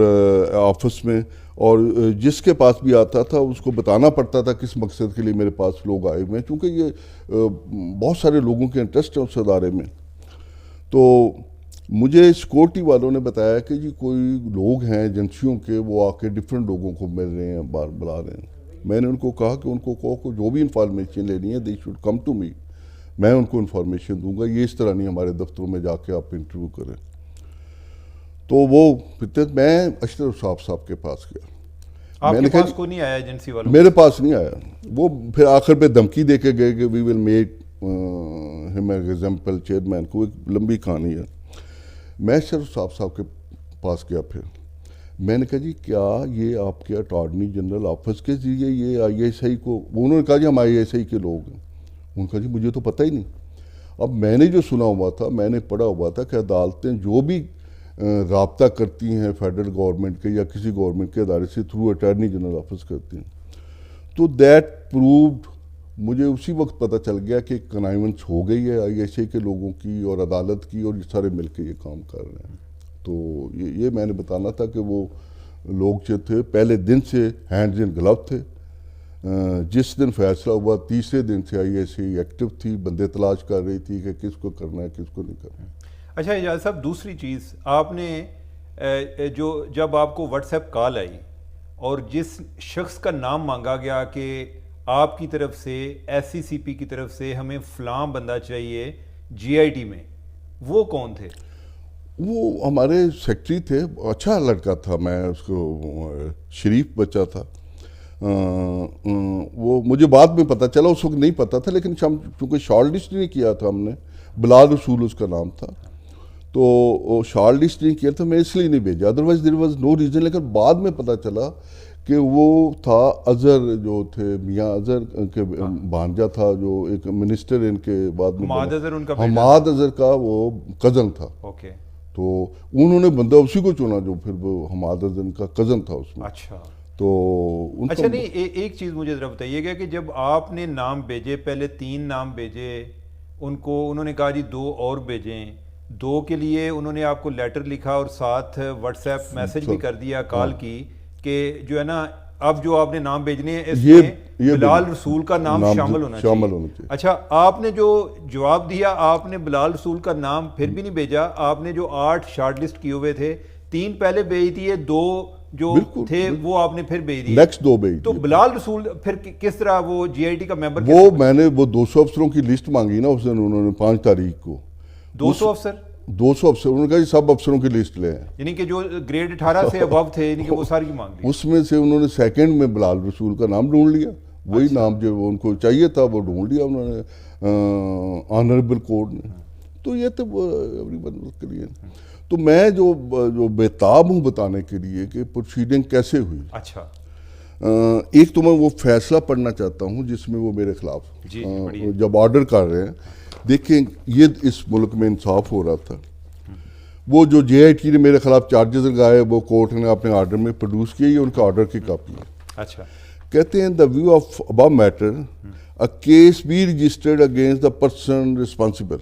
آفس میں، اور جس کے پاس بھی آتا تھا اس کو بتانا پڑتا تھا کس مقصد کے لیے میرے پاس لوگ آئے ہوئے ہیں، چونکہ یہ بہت سارے لوگوں کے انٹرسٹ ہیں اس ادارے میں. تو مجھے سیکورٹی والوں نے بتایا کہ جی کوئی لوگ ہیں ایجنسیوں کے، وہ آ کے ڈفرینٹ لوگوں کو مل رہے ہیں، بلا رہے ہیں. میں نے ان کو کہا کہ ان کو کہو کہ جو بھی انفارمیشن لینی ہے they should come to me, میں ان کو انفارمیشن دوں گا. یہ اس طرح نہیں ہمارے دفتروں میں جا کے آپ انٹرویو کریں. تو وہ میں اشرف صاحب کے پاس گیا. آپ کے پاس کوئی نہیں آیا ایجنسی والوں؟ میرے پاس نہیں آیا. وہ پھر آخر پہ دھمکی دے کے گئے کہ وی ول میک ہم ایگزامپل چیئرمین کو. ایک لمبی کہانی ہے. میں اشرف صاحب کے پاس گیا. پھر میں نے کہا جی کیا یہ آپ کے اٹارنی جنرل آفس کے ذریعے یہ آئی ایس آئی کو، انہوں نے کہا جی ہم آئی ایس آئی کے لوگ ہیں. انہوں نے کہا جی مجھے تو پتہ ہی نہیں. اب میں نے جو سنا ہوا تھا، میں نے پڑھا ہوا تھا کہ عدالتیں جو بھی رابطہ کرتی ہیں فیڈرل گورنمنٹ کے یا کسی گورنمنٹ کے ادارے سے تھرو اٹارنی جنرل آفس کرتی ہیں. تو دیٹ پرووڈ، مجھے اسی وقت پتہ چل گیا کہ کنائیونس ہو گئی ہے آئی ایس آئی کے لوگوں کی اور عدالت کی، اور یہ سارے مل کے یہ کام کر رہے ہیں. تو یہ میں نے بتانا تھا کہ وہ لوگ جو تھے پہلے دن سے ہینڈز ان گلو تھے. جس دن فیصلہ ہوا تیسرے دن سے آئی ایس آئی ایکٹیو تھی، بندے تلاش کر رہی تھی کہ کس کو کرنا ہے کس کو نہیں کرنا ہے. اچھا اعجاز صاحب، دوسری چیز آپ نے جب آپ کو واٹس ایپ کال آئی اور جس شخص کا نام مانگا گیا کہ آپ کی طرف سے ایس سی سی پی کی طرف سے ہمیں فلاں بندہ چاہیے جی آئی ٹی میں، وہ کون تھے؟ وہ ہمارے سیکٹری تھے، اچھا لڑکا تھا. میں اس کو شریف بچہ تھا. وہ مجھے بعد میں پتہ چلا، اس وقت نہیں پتہ تھا، لیکن چونکہ شارٹ لسٹ نہیں کیا تھا ہم نے، بلال رسول اس کا نام تھا، تو شارٹ لسٹ نہیں کیا تھا، میں اس لیے نہیں بھیجا. Otherwise there was no reason. لیکن بعد میں پتہ چلا کہ وہ تھا اظہر جو تھے، میاں اظہر کے بھانجا تھا، جو ایک منسٹر ان کے بعد میں حماد اظہر کا وہ کزن تھا. اوکے. تو انہوں نے بندہ اسی کو چنا جو پھر وہ حماد اظہر کا کزن تھا اس میں. اچھا. تو اچھا نہیں، ایک چیز مجھے ذرا بتائیے گا کہ جب آپ نے نام بھیجے، پہلے 3 نام بھیجے ان کو، انہوں نے کہا جی 2 اور بھیجیں، 2 کے لیے انہوں نے آپ کو لیٹر لکھا اور ساتھ واٹس ایپ میسج بھی کر دیا، کال کی کہ جو ہے نا اب جو آپ نے نام بھیجنے ہیں اس میں بلال رسول کا نام شامل ہونا چاہیے. اچھا، آپ نے جو جواب دیا، آپ نے بلال رسول کا نام پھر بھی نہیں بھیجا. آپ نے جو 8 شارٹ لسٹ کیے ہوئے تھے، 3 پہلے بھیج دیے، 2 جو تھے وہ آپ نے پھر بھیج دیے. نیکسٹ 2 بھیج. تو بلال رسول پھر کس طرح وہ جی آئی ٹی کا ممبر؟ وہ میں نے وہ 200 افسروں کی لسٹ مانگی نا اس دن انہوں نے 5 تاریخ کو. 200 افسر؟ 200 افسر. انہوں نے کہا جی سب افسروں کی لسٹ لیں، یعنی کہ جو گریڈ 18 سے ابو تھے، یعنی کہ وہ ساری کی مانگ لی. اس میں سے انہوں نے سیکنڈ میں بلال رسول کا نام ڈھونڈ لیا. وہی نام جو ان کو چاہیے تھا وہ ڈھونڈ لیا انہوں نے آنریبل کورٹ نے. تو یہ تو ایوری ون کے لیے. تو میں جو بےتاب ہوں بتانے کے لیے کہ پروسیڈنگ کیسے ہوئی. اچھا. ایک تو میں وہ فیصلہ پڑھنا چاہتا ہوں جس میں وہ میرے خلاف جب آرڈر کر رہے ہیں. دیکھیں یہ اس ملک میں انصاف ہو رہا تھا. وہ جو جے آئی ٹی نے میرے خلاف چارجز لگائے وہ کورٹ نے اپنے آرڈر میں پروڈیوس کیے، یہ ان کا آرڈر کی کاپی ہے. اچھا. کہتے ہیں the view of above matter a case be registered against the person responsible.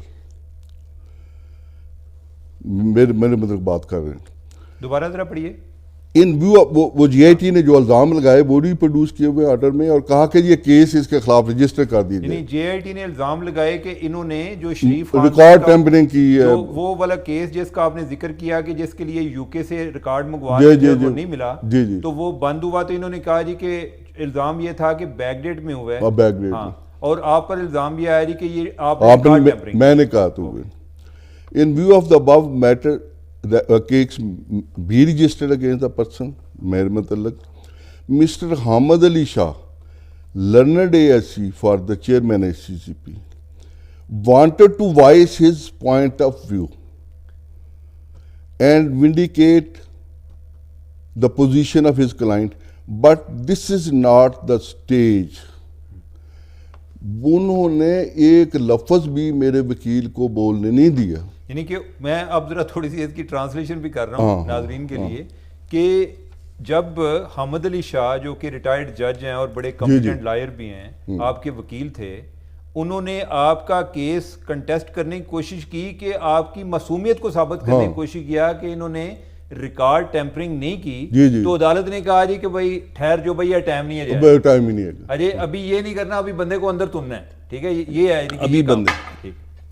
میرے مطلب بات کر رہے ہیں. دوبارہ ذرا پڑھیے. ان ویو وہ جی آئی ٹی نے جو الزام لگائے وہ بھی پروڈیوس کیے ہوئے آرڈر میں، اور کہا کہ یہ کیس اس کے خلاف رجسٹر کر دیجیے. یعنی جے آئی ٹی نے الزام لگائے کہ انہوں نے جو شریف خان ریکارڈ ٹیمپرنگ کی ہے، وہ والا کیس جس کا آپ نے ذکر کیا کہ جس کے لیے یو کے سے ریکارڈ منگوا جی دیا وہ نہیں ملا، جی تو وہ بند ہوا. تو انہوں نے کہا جی کہ الزام یہ تھا کہ بیک ڈیٹ میں ہوا ہے، بیک ڈیٹ، اور آپ پر الزام یہ آیا جی کہ یہ آپ میں نے کہا تو in view of the above matter case be registered against the person میرے متعلق mister Hamid Ali Shah learned A S C for the chairman S C C P wanted to voice his point of view and vindicate the position of his client, but this is not the stage. انہوں نے ایک لفظ بھی میرے وکیل کو بولنے نہیں دیا. یعنی کہ میں اب ذرا تھوڑی سی اس کی ٹرانسلیشن بھی کر رہا ہوں ناظرین کے لیے کہ جب حامد علی شاہ جو کہ ریٹائرڈ جج ہیں اور بڑے کمپیٹنٹ لائر بھی ہیں، آپ کے وکیل تھے، انہوں نے آپ کا کیس کنٹیسٹ کرنے کی کوشش کی کہ آپ کی معصومیت کو ثابت کرنے کی کوشش کیا کہ انہوں نے ریکارڈ ٹیمپرنگ نہیں کی، تو عدالت نے کہا جی کہ بھائی ٹھہر جو بھائی ٹائم نہیں ہے، ٹائم ہی نہیں ہے، اجے ابھی یہ نہیں کرنا، ابھی بندے کو اندر تننا ہے. ٹھیک ہے، یہ ہے ابھی بندے.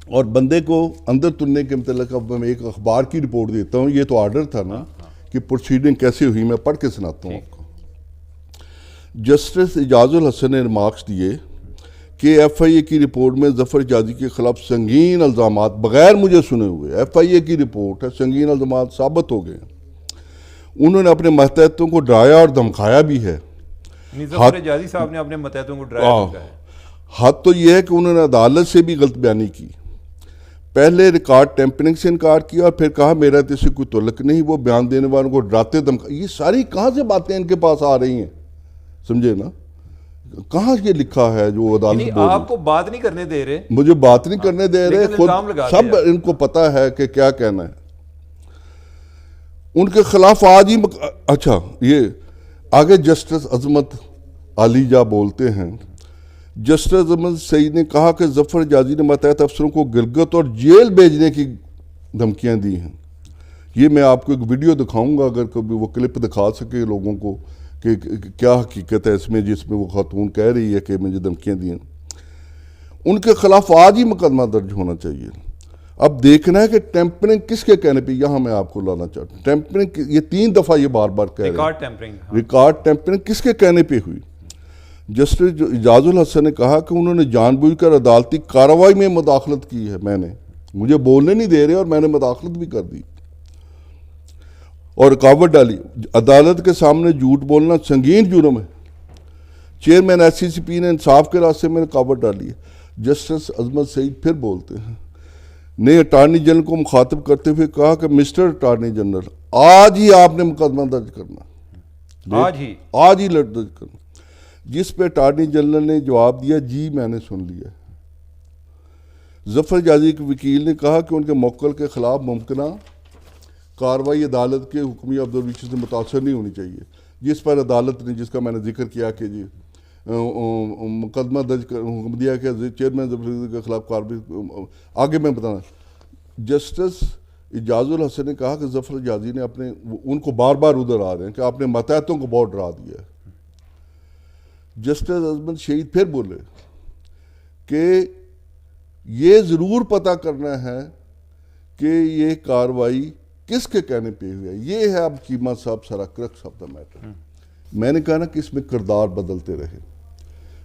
اور بندے کو اندر تننے کے متعلق اب میں ایک اخبار کی رپورٹ دیتا ہوں. یہ تو آرڈر تھا نا کہ پروسیڈنگ کیسے ہوئی، میں پڑھ کے سناتا ہوں آپ کو. جسٹس اعجاز الحسن نے ریمارکس دیے کہ ایف آئی اے کی رپورٹ میں ظفر حجازی کے خلاف سنگین الزامات بغیر مجھے سنے ہوئے، ایف آئی اے کی رپورٹ ہے، سنگین الزامات ثابت ہو گئے. انہوں نے اپنے ماتحتوں کو ڈرایا اور دھمکایا بھی ہے. ظفر حجازی صاحب نے اپنے ماتحتوں کو ڈرایا ہے. حد تو یہ ہے کہ انہوں نے عدالت سے بھی غلط بیانی کی. پہلے ریکارڈ ٹیمپرنگ سے انکار کیا اور پھر کہا میرا تو سے کوئی تعلق نہیں، وہ بیان دینے والوں کو ڈراتے دھمکا. یہ ساری کہاں سے باتیں ان کے پاس آ رہی ہیں، سمجھے نا؟ کہاں یہ لکھا ہے جو عدالت آپ کو بات نہیں کرنے دے رہے، مجھے بات نہیں کرنے دے رہے، خود سب ان کو پتا ہے کہ کیا کہنا ہے. ان کے خلاف آج ہی اچھا یہ آگے جسٹس عظمت عالیجہ بولتے ہیں. جسٹس عظمت سعید نے کہا کہ ظفر حجازی نے ماتحت افسروں کو گلگت اور جیل بھیجنے کی دھمکیاں دی ہیں. یہ میں آپ کو ایک ویڈیو دکھاؤں گا اگر کبھی وہ کلپ دکھا سکے لوگوں کو کہ کیا حقیقت ہے اس میں، جس میں وہ خاتون کہہ رہی ہے کہ مجھے دھمکیاں دی ہیں. ان کے خلاف آج ہی مقدمہ درج ہونا چاہیے. اب دیکھنا ہے کہ ٹیمپرنگ کس کے کہنے پہ، یہاں میں آپ کو لانا چاہتا ہوں. ٹیمپرنگ یہ 3 دفعہ یہ بار بار کہہ رہے ہیں، ریکارڈ ٹیمپرنگ کس کے کہنے پہ ہوئی. جسٹس اعجاز الحسن نے کہا کہ انہوں نے جان بوجھ کر عدالتی کارروائی میں مداخلت کی ہے. مجھے بولنے نہیں دے رہے اور میں نے مداخلت بھی کر دی اور رکاوٹ ڈالی. عدالت کے سامنے جھوٹ بولنا سنگین جرم ہے. چیئرمین ایس سی سی پی نے انصاف کے راستے میں رکاوٹ ڈالی ہے. جسٹس عظمت سعید پھر بولتے ہیں نے اٹارنی جنرل کو مخاطب کرتے ہوئے کہا کہ مسٹر اٹارنی جنرل آج ہی آپ نے مقدمہ درج کرنا، آج ہی درج کرنا. جس پہ اٹارنی جنرل نے جواب دیا جی میں نے سن لیا. ظفر حجازی کے وکیل نے کہا کہ ان کے موکل کے خلاف ممکنہ کارروائی عدالت کے حکمی آبزرویشن سے متاثر نہیں ہونی چاہیے. جس پر عدالت نے، جس کا میں نے ذکر کیا کہ جی مقدمہ درج حکم دیا کہ چیئرمین ظفر حجازی کے خلاف کارروائی. آگے میں بتانا، جسٹس اعجاز الحسن نے کہا کہ ظفر حجازی نے ان کو بار بار ادھر آ رہے ہیں کہ آپ نے ماتحتوں کو بہت ڈرا دیا ہے. جسٹس عظمت شہید پھر بولے کہ یہ ضرور پتہ کرنا ہے کہ یہ کارروائی کس کے کہنے پہ ہوئی ہے. یہ ہے اب چیمہ صاحب سارا کرکس آف دا میٹر. میں نے کہا نا کہ اس میں کردار بدلتے رہے.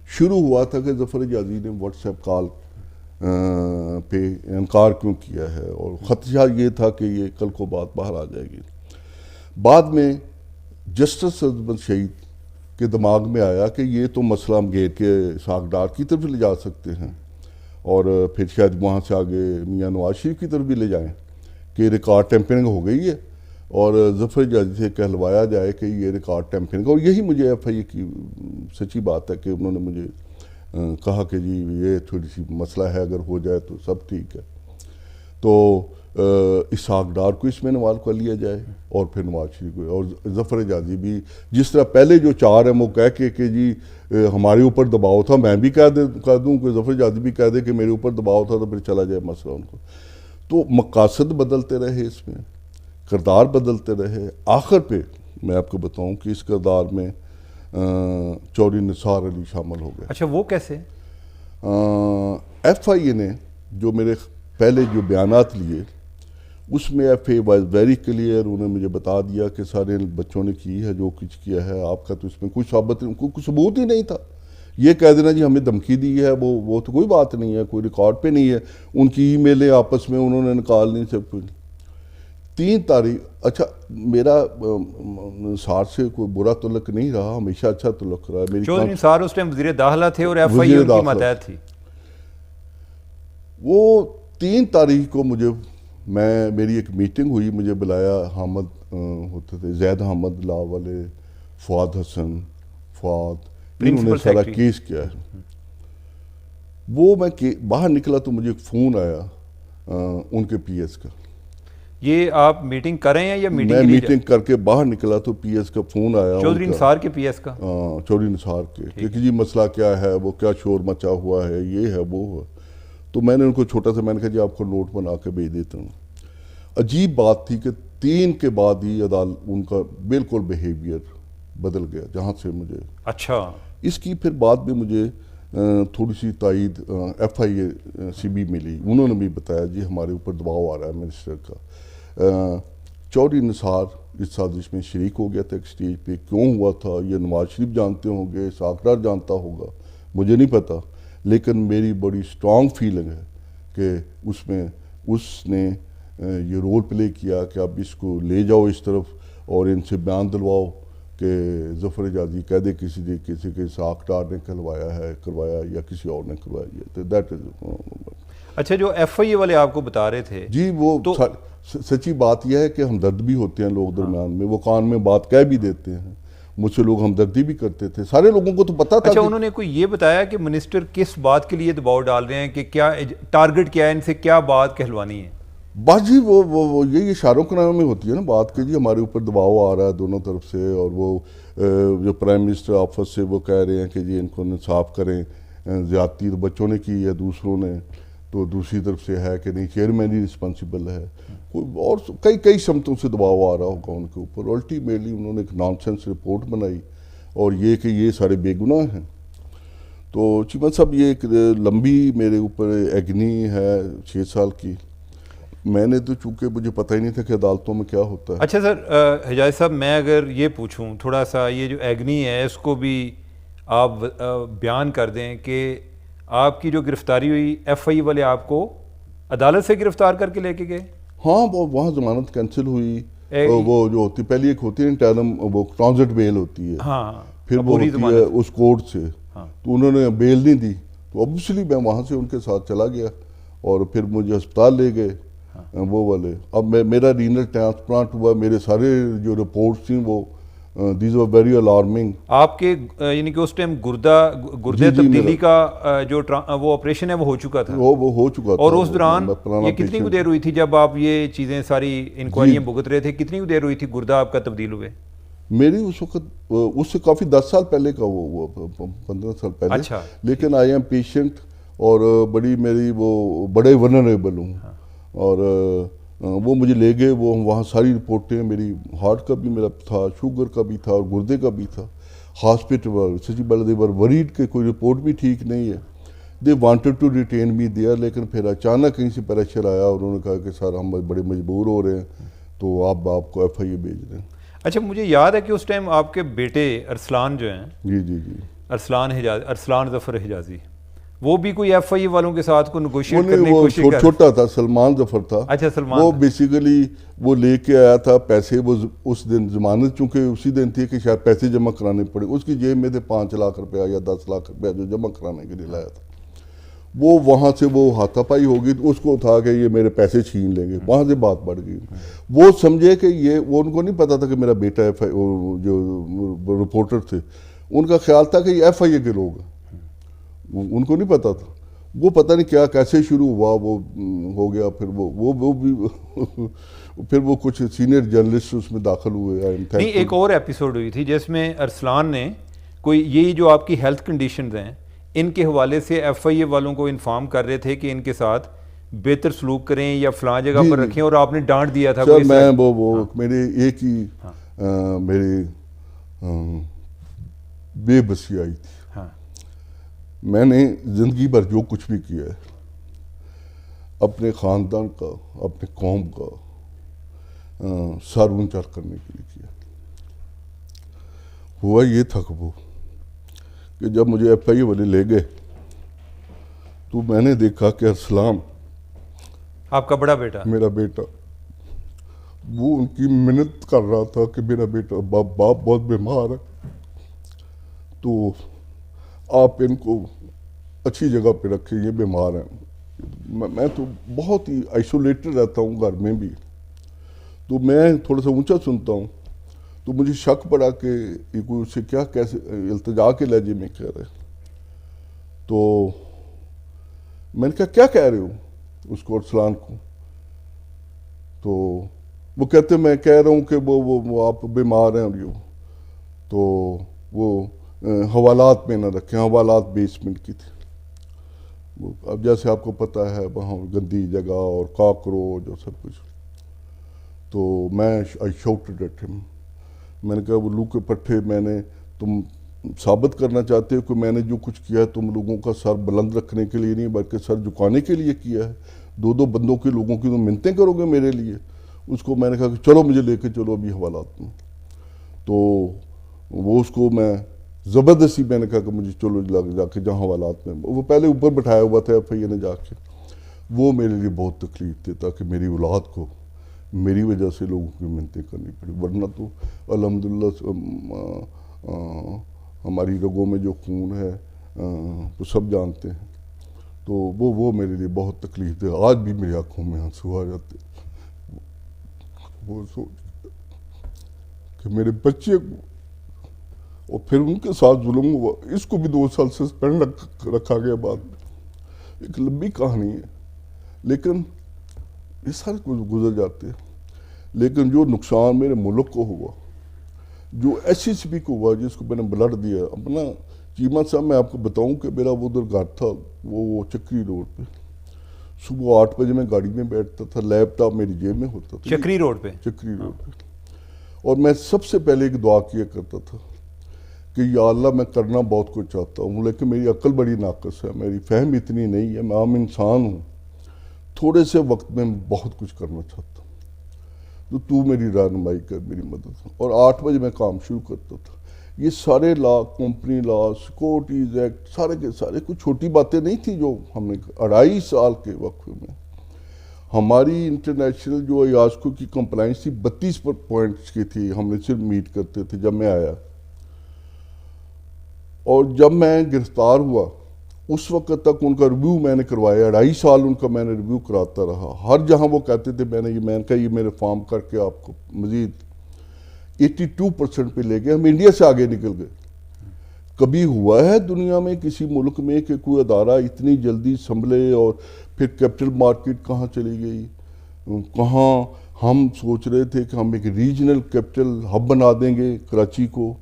شروع ہوا تھا کہ ظفر حجازی نے واٹس ایپ کال پہ انکار کیوں کیا ہے اور خدشہ یہ تھا کہ یہ کل کو بات باہر آ جائے گی. بعد میں جسٹس عظمت شہید کے دماغ میں آیا کہ یہ تو مسئلہ ہم گھیر کے اسحاق ڈار کی طرف لے جا سکتے ہیں اور پھر شاید وہاں سے آگے میاں نواز شریف کی طرف بھی لے جائیں کہ ریکارڈ ٹیمپرنگ ہو گئی ہے اور ظفر حجازی سے کہلوایا جائے کہ یہ ریکارڈ ٹیمپرنگ. اور یہی مجھے ایف آئی اے کی سچی بات ہے کہ انہوں نے مجھے کہا کہ جی یہ تھوڑی سی مسئلہ ہے، اگر ہو جائے تو سب ٹھیک ہے. تو اسحاق ڈار کو اس میں انوالو کر لیا جائے اور پھر نواز شریف کو. اور ظفر حجازی بھی جس طرح پہلے جو 4 ہیں وہ کہہ کے کہ جی ہمارے اوپر دباؤ تھا، میں بھی کہہ دوں کہ ظفر حجازی بھی کہہ دے کہ میرے اوپر دباؤ تھا، تو پھر چلا جائے مسئلہ ان کو. تو مقاصد بدلتے رہے، اس میں کردار بدلتے رہے. آخر پہ میں آپ کو بتاؤں کہ اس کردار میں چودھری نثار علی شامل ہو گئے. اچھا وہ کیسے؟ ایف آئی اے نے جو میرے پہلے جو بیانات لیے اس میں F A was very clear. انہوں نے مجھے بتا دیا کہ سارے بچوں نے کی ہے جو کچھ کیا ہے, آپ کا تو اس میں کوئی ثبوت ہی نہیں تھا. یہ کہہ دینا جی ہمیں دھمکی دی ہے وہ تو کوئی بات نہیں ہے, کوئی ریکارڈ پہ نہیں ہے. ان کی ای میلیں آپس میں انہوں نے نکال نہیں سب کچھ. 3 تاریخ اچھا میرا نثار سے کوئی برا تعلق نہیں رہا, ہمیشہ اچھا تعلق رہا. چودھری نثار اس ٹائم وزیر داخلہ تھے اور ایف آئی اے ان کی ماتحت تھی. وہ 3 تاریخ کو میری ایک میٹنگ ہوئی, مجھے بلایا حامد ہوتے تھے, زید حامد لا والے, فواد حسن, انہوں نے سارا کیس کیا ہے. وہ میں باہر نکلا تو مجھے ایک فون آیا ان کے پی ایس کا. یہ آپ میٹنگ کر رہے ہیں یا میٹنگ؟ میں میٹنگ کر کے باہر نکلا تو پی ایس کا فون آیا, چودھری نثار کے پی ایس کا؟ چودھری نثار کے, کہ جی مسئلہ کیا ہے, وہ کیا شور مچا ہوا ہے, یہ ہے وہ ہے. تو میں نے ان کو چھوٹا سا میں نے کہا جی آپ کو نوٹ بنا کے بھیج دیتا ہوں. عجیب بات تھی کہ 3 کے بعد ہی ان کا بالکل بیہیویئر بدل گیا جہاں سے مجھے. اچھا اس کی پھر بعد میں مجھے تھوڑی سی تائید ایف آئی اے سے بھی ملی. انہوں نے بھی بتایا جی ہمارے اوپر دباؤ آ رہا ہے منسٹر کا. چودھری نثار اس سازش میں شریک ہو گیا تھا ایک سٹیج پہ. کیوں ہوا تھا یہ نواز شریف جانتے ہوں گے, اسحاق ڈار جانتا ہوگا, مجھے نہیں پتا. لیکن میری بڑی سٹرانگ فیلنگ ہے کہ اس نے یہ رول پلے کیا کہ اب اس کو لے جاؤ اس طرف اور ان سے بیان دلواؤ کہ ظفر حجازی کہہ دے کسی کے اسحاق ڈار نے کروایا یا کسی اور نے کروایا. That is. اچھا جو ایف آئی اے والے آپ کو بتا رہے تھے جی وہ سچی بات یہ ہے کہ ہمدرد بھی ہوتے ہیں لوگ درمیان میں, وہ کان میں بات کہہ بھی دیتے ہیں. مجھ سے لوگ ہمدردی بھی کرتے تھے, سارے لوگوں کو تو پتا تھا. اچھا انہوں نے کوئی یہ بتایا کہ منسٹر کس بات کے لیے دباؤ ڈال رہے ہیں, کہ کیا ٹارگٹ کیا ہے, ان سے کیا بات کہلوانی ہے؟ بس جی وہ یہ شاعروں کے نام میں ہوتی ہے نا بات کہ جی ہمارے اوپر دباؤ آ رہا ہے دونوں طرف سے, اور وہ جو پرائم منسٹر آفس سے وہ کہہ رہے ہیں کہ جی ان کو انصاف کریں, زیادتی تو بچوں نے کی ہے دوسروں نے, تو دوسری طرف سے ہے کہ نہیں چیئرمین ہی رسپانسیبل ہے. اور کئی سمتوں سے دباؤ آ رہا ہوگا ان کے اوپر. الٹیمیٹلی انہوں نے ایک نان سینس رپورٹ بنائی اور یہ کہ یہ سارے بے گناہ ہیں. تو چیمن صاحب یہ ایک لمبی میرے اوپر ایگنی ہے 6 سال کی. میں نے تو چونکہ مجھے پتہ ہی نہیں تھا کہ عدالتوں میں کیا ہوتا ہے. اچھا سر حجازی صاحب, میں اگر یہ پوچھوں تھوڑا سا, یہ جو ایگنی ہے اس کو بھی آپ بیان کر دیں کہ آپ کی جو گرفتاری ہوئی, ایف آئی اے والے آپ کو عدالت سے گرفتار کر کے لے کے گئے؟ ہاں وہاں ضمانت کینسل ہوئی. وہ جو ہوتی پہلی ایک ہوتی ہے انٹرم, وہ ٹرانزٹ بیل ہوتی ہے, پھر وہ ہوتی ہے اس کورٹ سے. تو انہوں نے بیل نہیں دی تو اوبویسلی میں وہاں سے ان کے ساتھ چلا گیا اور پھر مجھے ہسپتال لے گئے وہ والے. اب میرا رینل ٹرانسپلانٹ ہوا, میرے سارے جو رپورٹس تھیں وہ دیز آر ویری الارمنگ. آپ کے یعنی کہ اس ٹائم گردے تبدیلی کا جو وہ آپریشن ہے وہ ہو چکا تھا؟ وہ ہو چکا تھا. اور اس دوران یہ کتنی دیر ہوئی تھی جب آپ یہ چیزیں ساری انکوائریاں بھگت رہے تھے, کتنی دیر ہوئی تھی گردہ آپ کا تبدیل ہوئے؟ میری اس وقت اس سے کافی 10 سال پہلے کا, وہ 15 سال پہلے. اچھا. لیکن آئی ایم پیشنٹ اور بڑی میری وہ بڑے ونریبل ہوں. اور وہ مجھے لے گئے, وہ وہاں ساری رپورٹیں, میری ہارٹ کا بھی میرا تھا, شوگر کا بھی تھا اور گردے کا بھی تھا. ہاسپٹل سچی بات دے ور وریڈ کہ کوئی رپورٹ بھی ٹھیک نہیں ہے. They wanted to retain me there, لیکن پھر اچانک کہیں سے پریشر آیا اور انہوں نے کہا کہ سر ہم بڑے مجبور ہو رہے ہیں تو آپ کو ایف آئی اے بھیج رہے ہیں. اچھا مجھے یاد ہے کہ اس ٹائم آپ کے بیٹے ارسلان جو ہیں, جی ارسلان ظفر حجازی, وہ بھی کوئی ایف آئی اے والوں کے ساتھ کو نیگوشیٹ کرنے کی کوشش کر رہے؟ چھوٹا تھا, سلمان ظفر تھا. اچھا سلمان. وہ بیسیکلی وہ لے کے آیا تھا پیسے, وہ اس دن ضمانت چونکہ اسی دن تھی کہ شاید پیسے جمع کرانے پڑے, اس کی جیب میں تھے 5 لاکھ روپیہ یا 10 لاکھ روپیہ جو جمع کرانے کے لیے لایا تھا. وہ وہاں سے وہ ہاتھا پائی ہوگی تو اس کو تھا کہ یہ میرے پیسے چھین لیں گے, وہاں سے بات بڑھ گئی. وہ سمجھے کہ یہ, وہ ان کو نہیں پتا تھا کہ میرا بیٹا جو رپورٹر تھے ان کا خیال تھا کہ یہ ایف آئی اے کے لوگ ہیں, ان کو نہیں پتا تھا. وہ پتہ نہیں کیا کیسے شروع ہوا, وہ ہو گیا. پھر وہ بھی پھر وہ کچھ سینئر جرنلسٹ اس میں داخل ہوئے. نہیں ایک اور ایپیسوڈ ہوئی تھی جس میں ارسلان نے کوئی یہی جو آپ کی ہیلتھ کنڈیشنز ہیں ان کے حوالے سے ایف آئی اے والوں کو انفارم کر رہے تھے کہ ان کے ساتھ بہتر سلوک کریں یا فلاں جگہ پر رکھیں, اور آپ نے ڈانٹ دیا تھا. سر میں وہ میرے ایک ہی میری بے بسی آئی تھی. ہاں میں نے زندگی بھر جو کچھ بھی کیا ہے اپنے خاندان کا اپنے قوم کا سر اونچا کرنے کے لیے کیا. ہوا یہ تھا کہ جب مجھے ایف آئی اے والے لے گئے تو میں نے دیکھا کہ ارسلان آپ کا بڑا بیٹا, میرا بیٹا, وہ ان کی منت کر رہا تھا کہ میرا بیٹا باپ بہت بیمار ہے تو آپ ان کو اچھی جگہ پہ رکھیں, یہ بیمار ہیں. میں تو بہت ہی آئسولیٹڈ رہتا ہوں گھر میں بھی, تو میں تھوڑا سا اونچا سنتا ہوں تو مجھے شک پڑا کہ یہ کوئی اسے کیا کیسے التجا کے لہجے میں کہہ رہے. تو میں نے کہا کیا کہہ رہے ہو اس کو, ارسلان کو؟ تو وہ کہتے میں کہہ رہا ہوں کہ وہ آپ بیمار ہیں, اور یہ تو وہ حوالات میں نہ رکھیں, حوالات بیسمنٹ کی تھی. اب جیسے آپ کو پتہ ہے وہاں گندی جگہ اور کاکروچ اور سب کچھ. تو میں آئی شاؤٹڈ ایٹ ہم. میں نے کہا وہ لو کے پٹھے, میں نے تم ثابت کرنا چاہتے ہو کہ میں نے جو کچھ کیا ہے تم لوگوں کا سر بلند رکھنے کے لیے نہیں بلکہ سر جھکانے کے لیے کیا ہے. دو بندوں کے لوگوں کی تم منتیں کرو گے میرے لیے. اس کو میں نے کہا کہ چلو مجھے لے کے چلو ابھی حوالات میں. تو وہ اس کو میں زبردستی میں نے کہا کہ مجھے چلو جا کے جہاں حوالات میں, وہ پہلے اوپر بٹھایا ہوا تھا ایف آئی اے نے جا کے. وہ میرے لیے بہت تکلیف دیتا کہ میری اولاد کو میری وجہ سے لوگوں کی منتیں کرنی پڑی, ورنہ تو الحمدللہ ہماری رگوں میں جو خون ہے وہ سب جانتے ہیں. تو وہ میرے لیے بہت تکلیف دے. آج بھی میری آنکھوں میں آنسو آ جاتے وہ سوچ کہ میرے بچے کو, اور پھر ان کے ساتھ ظلم ہوا. اس کو بھی 2 سال سسپینڈ رکھا گیا بعد میں. ایک لمبی کہانی ہے لیکن یہ سارے کچھ گزر جاتے ہیں. لیکن جو نقصان میرے ملک کو ہوا, جو ایس سی سی پی کو ہوا جس کو میں نے بلڈ دیا اپنا, چیمہ صاحب میں آپ کو بتاؤں کہ میرا وہ ادھر گھر تھا وہ چکری روڈ پہ. صبح 8 بجے میں گاڑی میں بیٹھتا تھا, لیپ ٹاپ میری جیب میں ہوتا تھا. چکری روڈ پہ, چکری روڈ پہ. اور میں سب سے پہلے ایک دعا کیا کرتا تھا کہ یا اللہ میں کرنا بہت کچھ چاہتا ہوں لیکن میری عقل بڑی ناقص ہے, میری فہم اتنی نہیں ہے, میں عام انسان ہوں, تھوڑے سے وقت میں بہت کچھ کرنا چاہتا ہوں, تو میری رہنمائی کر, میری مدد. اور 8 بجے میں کام شروع کرتا تھا. یہ سارے لا, کمپنی لا, سیکورٹیز ایکٹ, سارے کے سارے کوئی چھوٹی باتیں نہیں تھیں جو ہم نے 2.5 سال کے وقفے میں. ہماری انٹرنیشنل جو ایاسکو کی کمپلائنس تھی 32 پوائنٹس کی تھی, ہم نے صرف میٹ کرتے تھے جب میں آیا. اور جب میں گرفتار ہوا اس وقت تک ان کا ریویو میں نے کروایا, 2.5 سال ان کا میں نے ریویو کراتا رہا. ہر جہاں وہ کہتے تھے میں نے کہا یہ میرے فارم کر کے آپ کو مزید 82% پہ لے گئے, ہم انڈیا سے آگے نکل گئے. کبھی ہوا ہے دنیا میں کسی ملک میں کہ کوئی ادارہ اتنی جلدی سنبھلے؟ اور پھر کیپٹل مارکیٹ کہاں چلی گئی, کہاں ہم سوچ رہے تھے کہ ہم ایک ریجنل کیپٹل ہب بنا دیں گے کراچی کو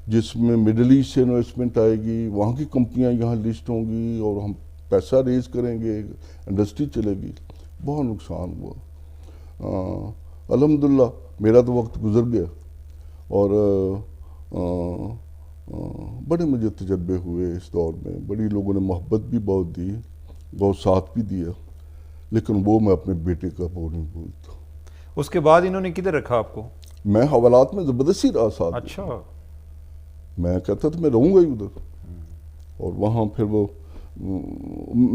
جس میں مڈل ایسٹ سے انویسٹمنٹ آئے گی, وہاں کی کمپنیاں یہاں لسٹ ہوں گی اور ہم پیسہ ریز کریں گے, انڈسٹری چلے گی. بہت نقصان ہوا. الحمدللہ میرا تو وقت گزر گیا اور بڑے مجھے تجربے ہوئے اس دور میں, بڑی لوگوں نے محبت بھی بہت دی, بہت ساتھ بھی دیا, لیکن وہ میں اپنے بیٹے کا وہ نہیں بھولتا. اس کے بعد انہوں نے کدھر رکھا آپ کو؟ میں حوالات میں زبردستی رہا ساتھ. اچھا. میں کہتا تھا میں رہوں گا ہی ادھر. اور وہاں پھر وہ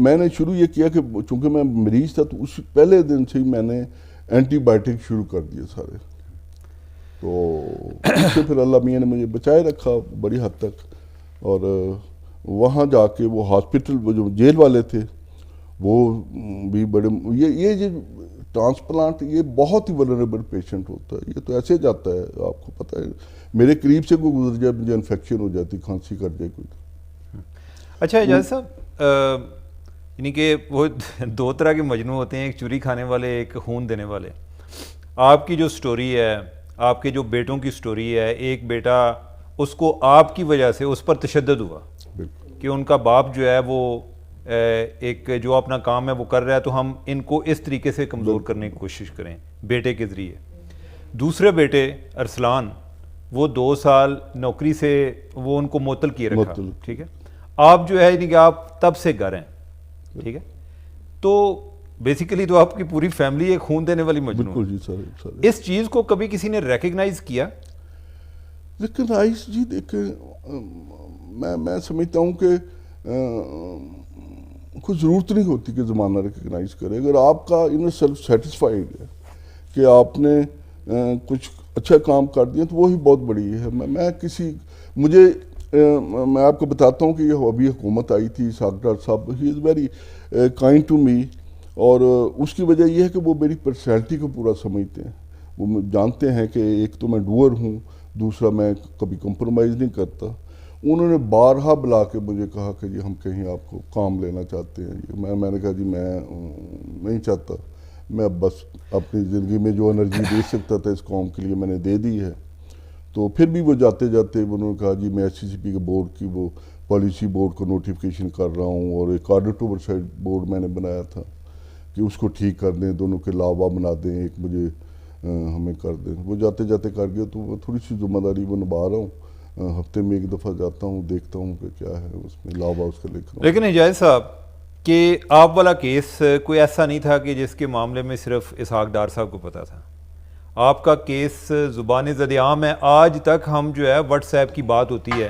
میں نے شروع یہ کیا کہ چونکہ میں مریض تھا تو اس پہلے دن سے ہی میں نے اینٹی بائیوٹک شروع کر دیے سارے. تو اس سے پھر اللہ میاں نے مجھے بچائے رکھا بڑی حد تک. اور وہاں جا کے وہ ہاسپٹل, وہ جو جیل والے تھے وہ بھی بڑے, یہ جو ٹرانسپلانٹ یہ بہت ہی ولنریبل پیشنٹ ہوتا ہے, یہ تو ایسے جاتا ہے آپ کو پتہ ہے, میرے قریب سے کوئی گزر جائے مجھے انفیکشن ہو جاتی, کھانسی کر جائے کوئی. اچھا اعجاز صاحب, یعنی کہ وہ 2 طرح کے مجنوں ہوتے ہیں, ایک چوری کھانے والے, ایک خون دینے والے. آپ کی جو سٹوری ہے, آپ کے جو بیٹوں کی سٹوری ہے, ایک بیٹا اس کو آپ کی وجہ سے اس پر تشدد ہوا کہ ان کا باپ جو ہے وہ ایک جو اپنا کام ہے وہ کر رہا ہے تو ہم ان کو اس طریقے سے کمزور کرنے کی کوشش کریں بیٹے کے ذریعے. دوسرے بیٹے ارسلان وہ 2 سال نوکری سے وہ ان کو معطل کیے رکھا، معطل. ٹھیک ہے. آپ جو ہے یعنی کہ آپ تب سے گھر ہیں، ٹھیک ہے. تو بیسیکلی تو آپ کی پوری فیملی ایک خون دینے والی مجنون. بالکل جی سر. اس چیز کو کبھی کسی نے ریکگنائز کیا؟ لیکن رائس جی دیکھیں، میں سمجھتا ہوں کہ کوئی ضرورت نہیں ہوتی کہ زمانہ ریکگنائز کرے. اگر آپ کا انر سیلف سیٹسفائیڈ ہے کہ آپ نے کچھ اچھا کام کر دیا تو وہی بہت بڑی ہے. میں آپ کو بتاتا ہوں کہ یہ ابھی حکومت آئی تھی، Ishaq Dar sahab, he is very kind to me, اور اس کی وجہ یہ ہے کہ وہ میری پرسنالٹی کو پورا سمجھتے ہیں. وہ جانتے ہیں کہ ایک تو میں ڈوئر ہوں، دوسرا میں کبھی کمپرومائز نہیں کرتا. انہوں نے بارہا بلا کے مجھے کہا کہ جی ہم کہیں آپ کو کام لینا چاہتے ہیں. میں نے کہا جی میں نہیں چاہتا، میں بس اپنی زندگی میں جو انرجی دے سکتا تھا اس قوم کے لیے میں نے دے دی ہے. تو پھر بھی وہ جاتے جاتے انہوں نے کہا جی میں ایس سی سی پی کے بورڈ کی وہ پالیسی بورڈ کو نوٹیفیکیشن کر رہا ہوں، اور ایک آڈٹ اوورسائٹ بورڈ میں نے بنایا تھا کہ اس کو ٹھیک کر دیں، دونوں کے لاوا بنا دیں، ایک مجھے ہمیں کر دیں. وہ جاتے جاتے کر گیا. تو وہ تھوڑی سی ذمہ داری وہ نبھا رہا ہوں. ہفتے میں ایک دفعہ جاتا ہوں، دیکھتا ہوں کہ کیا ہے اس میں، لاوا اس کا لکھ رہا ہوں. لیکن حجاز صاحب کہ آپ والا کیس کوئی ایسا نہیں تھا کہ جس کے معاملے میں صرف اسحاق ڈار صاحب کو پتا تھا. آپ کا کیس زبان زد عام ہے. آج تک ہم جو ہے واٹس ایپ کی بات ہوتی ہے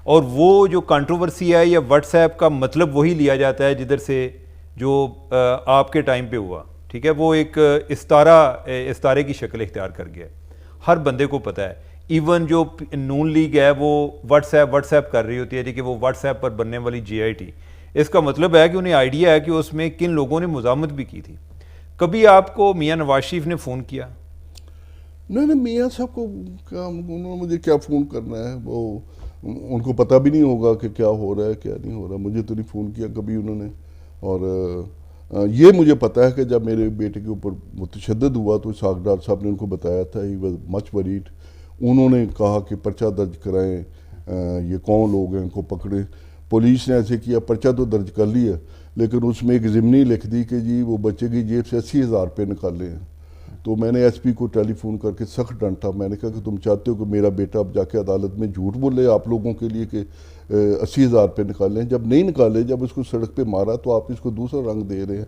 اور وہ جو کنٹروورسی ہے یا واٹس ایپ کا مطلب وہی لیا جاتا ہے جدھر سے جو آپ کے ٹائم پہ ہوا، ٹھیک ہے. وہ ایک استارے کی شکل اختیار کر گیا. ہر بندے کو پتہ ہے. ایون جو نون لیگ ہے وہ واٹس ایپ کر رہی ہوتی ہے جی کہ وہ واٹس ایپ پر بننے والی جی آئی ٹی. اس کا مطلب ہے کہ انہیں آئیڈیا ہے کہ اس میں کن لوگوں نے مزاحمت بھی کی تھی. کبھی آپ کو میاں نواز شریف نے فون کیا؟ نہیں، میاں صاحب کو کیا، انہوں نے مجھے کیا فون کرنا ہے، وہ ان کو پتہ بھی نہیں ہوگا کہ کیا ہو رہا ہے کیا نہیں ہو رہا. مجھے تو نہیں فون کیا کبھی انہوں نے. اور یہ مجھے پتہ ہے کہ جب میرے بیٹے کے اوپر متشدد ہوا تو اسحاق ڈار صاحب نے ان کو بتایا تھا. He was much worried. انہوں نے کہا کہ پرچہ درج کرائیں، یہ کون لوگ ہیں ان کو پکڑیں. پولیس نے ایسے کیا، پرچہ تو درج کر لیا لیکن اس میں ایک ضمنی لکھ دی کہ جی وہ بچے کی جیب سے 80,000 روپے نکالے ہیں. تو میں نے ایس پی کو ٹیلی فون کر کے سخت ڈانٹا. میں نے کہا کہ تم چاہتے ہو کہ میرا بیٹا اب جا کے عدالت میں جھوٹ بولے آپ لوگوں کے لیے کہ 80,000 روپے نکالے ہیں؟ جب نہیں نکالے، جب اس کو سڑک پہ مارا تو آپ اس کو دوسرا رنگ دے رہے ہیں.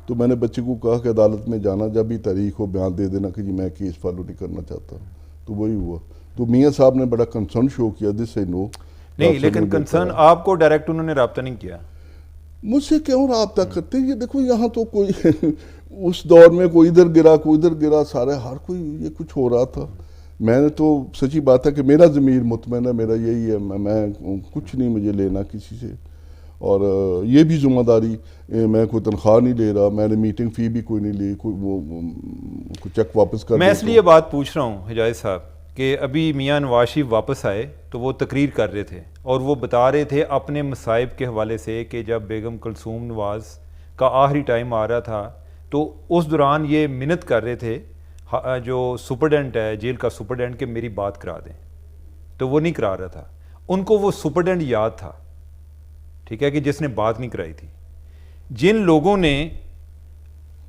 تو میں نے بچے کو کہا کہ عدالت میں جانا، جب بھی تاریخ ہو بیان دے دینا کہ جی میں کیس فالو نہیں کرنا چاہتا. تو وہی ہوا. تو میاں صاحب نے بڑا کنسرن شو کیا. دس سے نو نہیں، لیکن کنسرن آپ کو ڈائریکٹ انہوں نے رابطہ نہیں کیا؟ مجھ سے کیوں رابطہ کرتے؟ یہ دیکھو یہاں تو کوئی اس دور میں کوئی ادھر گرا کوئی ادھر گرا، سارے ہر کوئی یہ کچھ ہو رہا تھا. میں نے تو سچی بات ہے کہ میرا ضمیر مطمئن ہے، میرا یہی ہے، میں کچھ نہیں مجھے لینا کسی سے. اور یہ بھی ذمہ داری، میں کوئی تنخواہ نہیں لے رہا، میں نے میٹنگ فی بھی کوئی نہیں لی، کوئی چیک واپس کر. میں اس لیے بات پوچھ رہا ہوں حجاز صاحب کہ ابھی میاں نواز شریف واپس آئے تو وہ تقریر کر رہے تھے اور وہ بتا رہے تھے اپنے مصائب کے حوالے سے کہ جب بیگم کلثوم نواز کا آخری ٹائم آ رہا تھا تو اس دوران یہ منت کر رہے تھے جو سپرڈنٹ ہے جیل کا سپرڈنٹ کہ میری بات کرا دیں. تو وہ نہیں کرا رہا تھا. ان کو وہ سپرڈنٹ یاد تھا، ٹھیک ہے، کہ جس نے بات نہیں کرائی تھی. جن لوگوں نے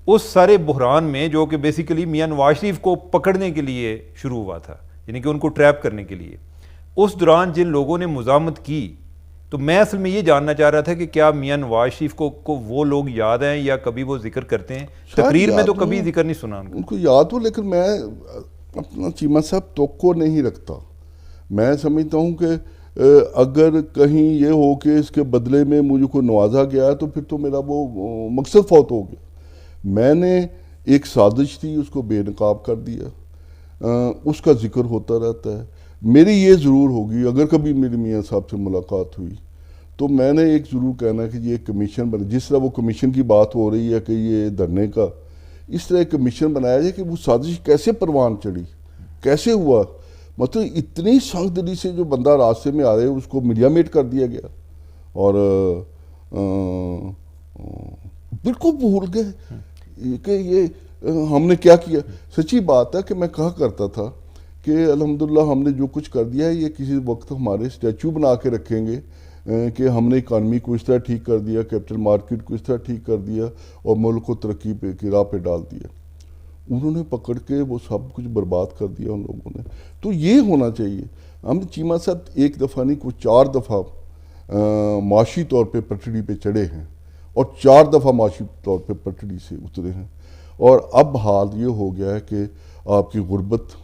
اس سارے بحران میں جو کہ بیسیکلی میاں نواز شریف کو پکڑنے کے لیے شروع ہوا تھا، یعنی کہ ان کو ٹریپ کرنے کے لیے، اس دوران جن لوگوں نے مزاحمت کی، تو میں اصل میں یہ جاننا چاہ رہا تھا کہ کیا میاں نواز شریف کو وہ لوگ یاد ہیں یا کبھی وہ ذکر کرتے ہیں؟ تقریر میں تو کبھی ذکر نہیں سنا ان کو یاد ہو، لیکن میں اپنا چیمہ صاحب توقع نہیں رکھتا. میں سمجھتا ہوں کہ اگر کہیں یہ ہو کہ اس کے بدلے میں مجھے کو نوازا گیا تو پھر تو میرا وہ مقصد فوت ہو گیا. میں نے ایک سازش تھی اس کو بے نقاب کر دیا. اس کا ذکر ہوتا رہتا ہے. میری یہ ضرور ہوگی اگر کبھی میری میاں صاحب سے ملاقات ہوئی تو میں نے ایک ضرور کہنا ہے کہ یہ ایک کمیشن بنے، جس طرح وہ کمیشن کی بات ہو رہی ہے کہ یہ دھرنے کا، اس طرح ایک کمیشن بنایا جائے کہ وہ سازش کیسے پروان چڑھی، کیسے ہوا. مطلب اتنی سنگ دلی سے جو بندہ راستے میں آ رہے اس کو میڈیا میٹ کر دیا گیا اور بالکل بھول گئے کہ یہ ہم نے کیا کیا. سچی بات ہے کہ میں کہا کرتا تھا کہ الحمدللہ ہم نے جو کچھ کر دیا ہے یہ کسی وقت ہمارے اسٹیچو بنا کے رکھیں گے کہ ہم نے اکانومی کو اس طرح ٹھیک کر دیا، کیپٹل مارکیٹ کو اس طرح ٹھیک کر دیا اور ملک کو ترقی کی راہ پہ ڈال دیا. انہوں نے پکڑ کے وہ سب کچھ برباد کر دیا ان لوگوں نے. تو یہ ہونا چاہیے. ہم چیمہ صاحب ایک دفعہ نہیں کوئی 4 دفعہ معاشی طور پہ پٹڑی پہ چڑھے ہیں اور 4 دفعہ معاشی طور پہ پٹڑی سے اترے ہیں. اور اب حال یہ ہو گیا ہے کہ آپ کی غربت،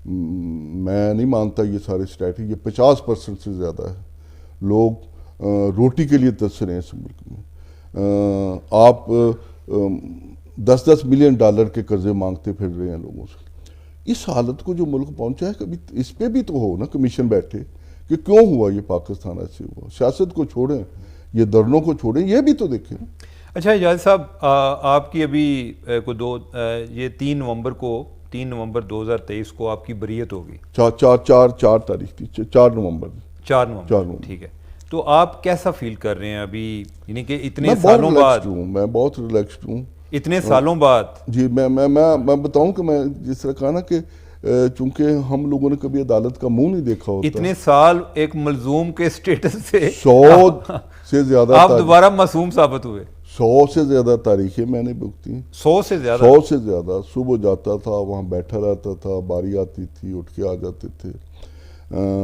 میں نہیں مانتا یہ سارے اسٹیٹس، یہ 50% سے زیادہ ہے. لوگ روٹی کے لیے ترس رہے ہیں اس ملک میں. آپ 10-10 ملین ڈالر کے قرضے مانگتے پھر رہے ہیں لوگوں سے. اس حالت کو جو ملک پہنچا ہے، کبھی اس پہ بھی تو ہو نا کمیشن بیٹھے کہ کیوں ہوا یہ پاکستان ایسے ہوا. سیاست کو چھوڑیں، یہ دھرنوں کو چھوڑیں، یہ بھی تو دیکھیں. اچھا حجازی صاحب، آپ کی ابھی یہ 3 نومبر 2023 کو آپ کی بریت ہوگی. 4 تاریخ تھی، 4 نومبر. 4 نومبر، ٹھیک ہے. تو آپ کیسا فیل کر رہے ہیں ابھی، یعنی کہ اتنے میں سالوں بعد؟ میں بہت ریلیکسڈ ہوں. اتنے سالوں بعد جی میں بتاؤں کہ میں جس طرح کہا نا کہ چونکہ ہم لوگوں نے کبھی عدالت کا منہ نہیں دیکھا ہوتا. اتنے سال ایک ملزوم کے سٹیٹس سے 100 سے زیادہ آپ دوبارہ معصوم ثابت ہوئے. 100 سے زیادہ تاریخیں میں نے بکتی. 100 سے زیادہ. صبح جاتا تھا، وہاں بیٹھا رہتا تھا، باری آتی تھی، اٹھ کے آ جاتے تھے.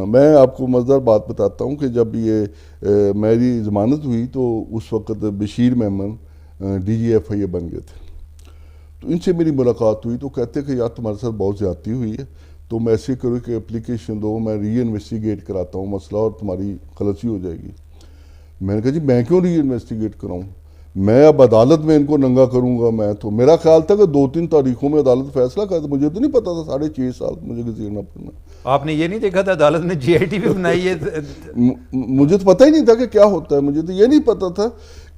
میں آپ کو مزیدار بات بتاتا ہوں کہ جب یہ میری ضمانت ہوئی تو اس وقت بشیر میمن DGFIA بن گئے تھے. تو ان سے میری ملاقات ہوئی تو کہتے کہ یار تمہارے ساتھ بہت زیادتی ہوئی ہے، تم ایسے کرو کہ اپلیکیشن دو، میں ری انویسٹیگیٹ کراتا ہوں مسئلہ اور تمہاری خلاصی ہو جائے گی. میں نے کہا جی میں کیوں ری انویسٹیگیٹ کراؤں، میں اب عدالت میں ان کو ننگا کروں گا. میں تو میرا خیال تھا کہ 2-3 تاریخوں میں عدالت فیصلہ کرے. مجھے تو نہیں پتا تھا 6.5 سال مجھے گزرنا پڑنا. آپ نے یہ نہیں دیکھا تھا عدالت نے GIT بھی بنائی ہے؟ مجھے تو پتہ ہی نہیں تھا کہ کیا ہوتا ہے. مجھے تو یہ نہیں پتا تھا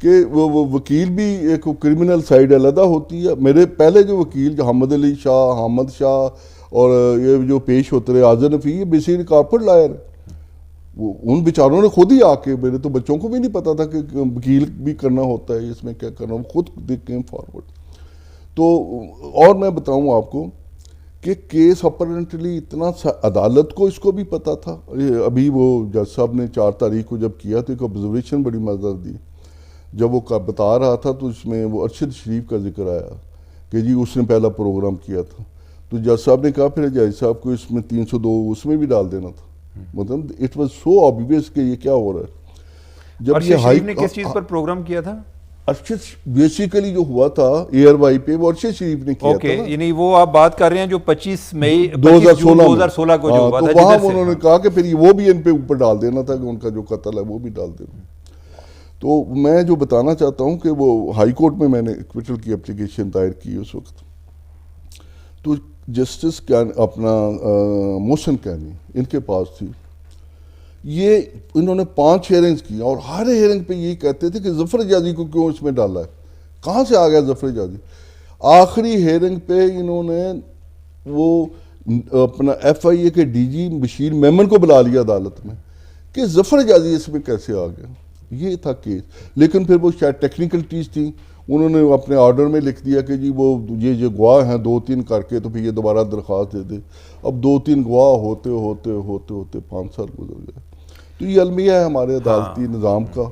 کہ وہ وکیل بھی ایک کرمنل سائیڈ علیحدہ ہوتی ہے. میرے پہلے جو وکیل جو حامد علی شاہ، حامد شاہ اور یہ جو پیش ہوتے رہے آزر نفی، یہ بیسیکلی کارپوریٹ لائر ہے. ان بیچاروں نے خود ہی آ کے، میرے تو بچوں کو بھی نہیں پتا تھا کہ وکیل بھی کرنا ہوتا ہے، اس میں کیا کرنا، خود کیم فارورڈ. تو اور میں بتاؤں آپ کو کہ کیس اپرنٹلی اتنا عدالت کو اس کو بھی پتا تھا. ابھی وہ جج صاحب نے 4 تاریخ کو جب کیا تو ایک آبزرویشن بڑی مزیدار دی. جب وہ بتا رہا تھا تو اس میں وہ ارشد شریف کا ذکر آیا کہ جی اس نے پہلا پروگرام کیا تھا. تو جج صاحب نے کہا پھر جج صاحب کو اس میں 302 اس میں بھی ڈال دینا تھا. مطلب اٹ واز سو آبویس کہ یہ کیا ہو رہا ہے. جب ارشد شریف نے کس چیز پر پروگرام کیا تھا؟ ارشد بیسیکلی جو ہوا تھا ایئر وائی پہ وہ ارشد شریف نے کیا تھا. یعنی وہ آپ بات کر رہے ہیں جو 25 مئی 2016 کو جو ہوا تھا، وہاں انہوں نے کہا کہ پھر وہ بھی ان پہ اوپر ڈال دینا تھا کہ ان کا جو قتل ہے وہ بھی ڈال دینا. تو میں جو بتانا چاہتا ہوں کہ وہ ہائی کورٹ میں نے ایکویٹل کی اپلیکیشن دائر کی اس وقت. تو جسٹس اپنا محسن کینی ان کے پاس تھی. یہ انہوں نے 5 ہیئرنگز کی اور ہر ہیئرنگ پہ یہی کہتے تھے کہ ظفر حجازی کو کیوں اس میں ڈالا ہے، کہاں سے آ گیا ظفر حجازی. آخری ہیئرنگ پہ انہوں نے وہ اپنا FIA کے DG بشیر میمن کو بلا لیا عدالت میں کہ ظفر حجازی اس میں کیسے آ گیا. یہ تھا کیس. لیکن پھر وہ شاید ٹیکنیکلٹیز تھیں، انہوں نے اپنے آرڈر میں لکھ دیا کہ جی وہ یہ گواہ ہیں 2-3 کر کے تو پھر یہ دوبارہ درخواست دے دے. اب 2-3 گواہ ہوتے ہوتے 5 سال گزر گئے. تو یہ المیہ ہے ہمارے عدالتی نظام کا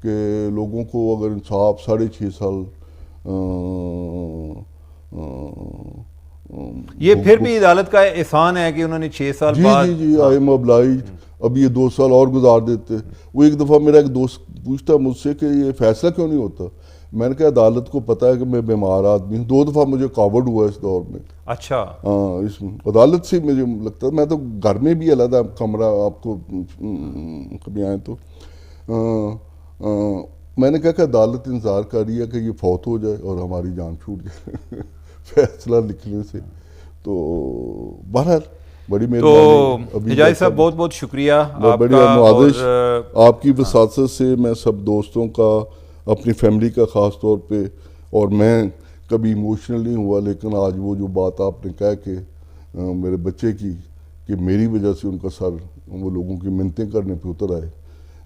کہ لوگوں کو اگر انصاف 6.5 سال یہ پھر بھی عدالت کا احسان ہے کہ انہوں نے 6 سال بعد جی آئی ایم obliged اب یہ 2 سال اور گزار دیتے. وہ ایک دفعہ میرا ایک دوست پوچھتا مجھ سے کہ یہ فیصلہ کیوں نہیں ہوتا. میں نے کہا عدالت کو پتا ہے کہ میں بیمار آدمی ہوں. 2 دفعہ مجھے کاوڈ ہوا اس دور میں. اچھا اس میں عدالت سے مجھے لگتا ہے، میں تو گھر میں بھی علیحدہ کمرہ آپ کو کبھی آئیں تو میں نے کہا کہ عدالت انتظار کر رہی ہے کہ یہ فوت ہو جائے اور ہماری جان چھوٹ جائے فیصلہ لکھنے سے. تو بہرحال بڑی مہربانی. تو حجازی صاحب بہت بہت شکریہ آپ بڑی کا. معاذ آپ کی وساطت سے میں سب دوستوں کا، اپنی فیملی کا خاص طور پہ، اور میں کبھی ایموشنل نہیں ہوا، لیکن آج وہ جو بات آپ نے کہا کہ میرے بچے کی کہ میری وجہ سے ان کا سر وہ لوگوں کی منتیں کرنے پہ اتر آئے،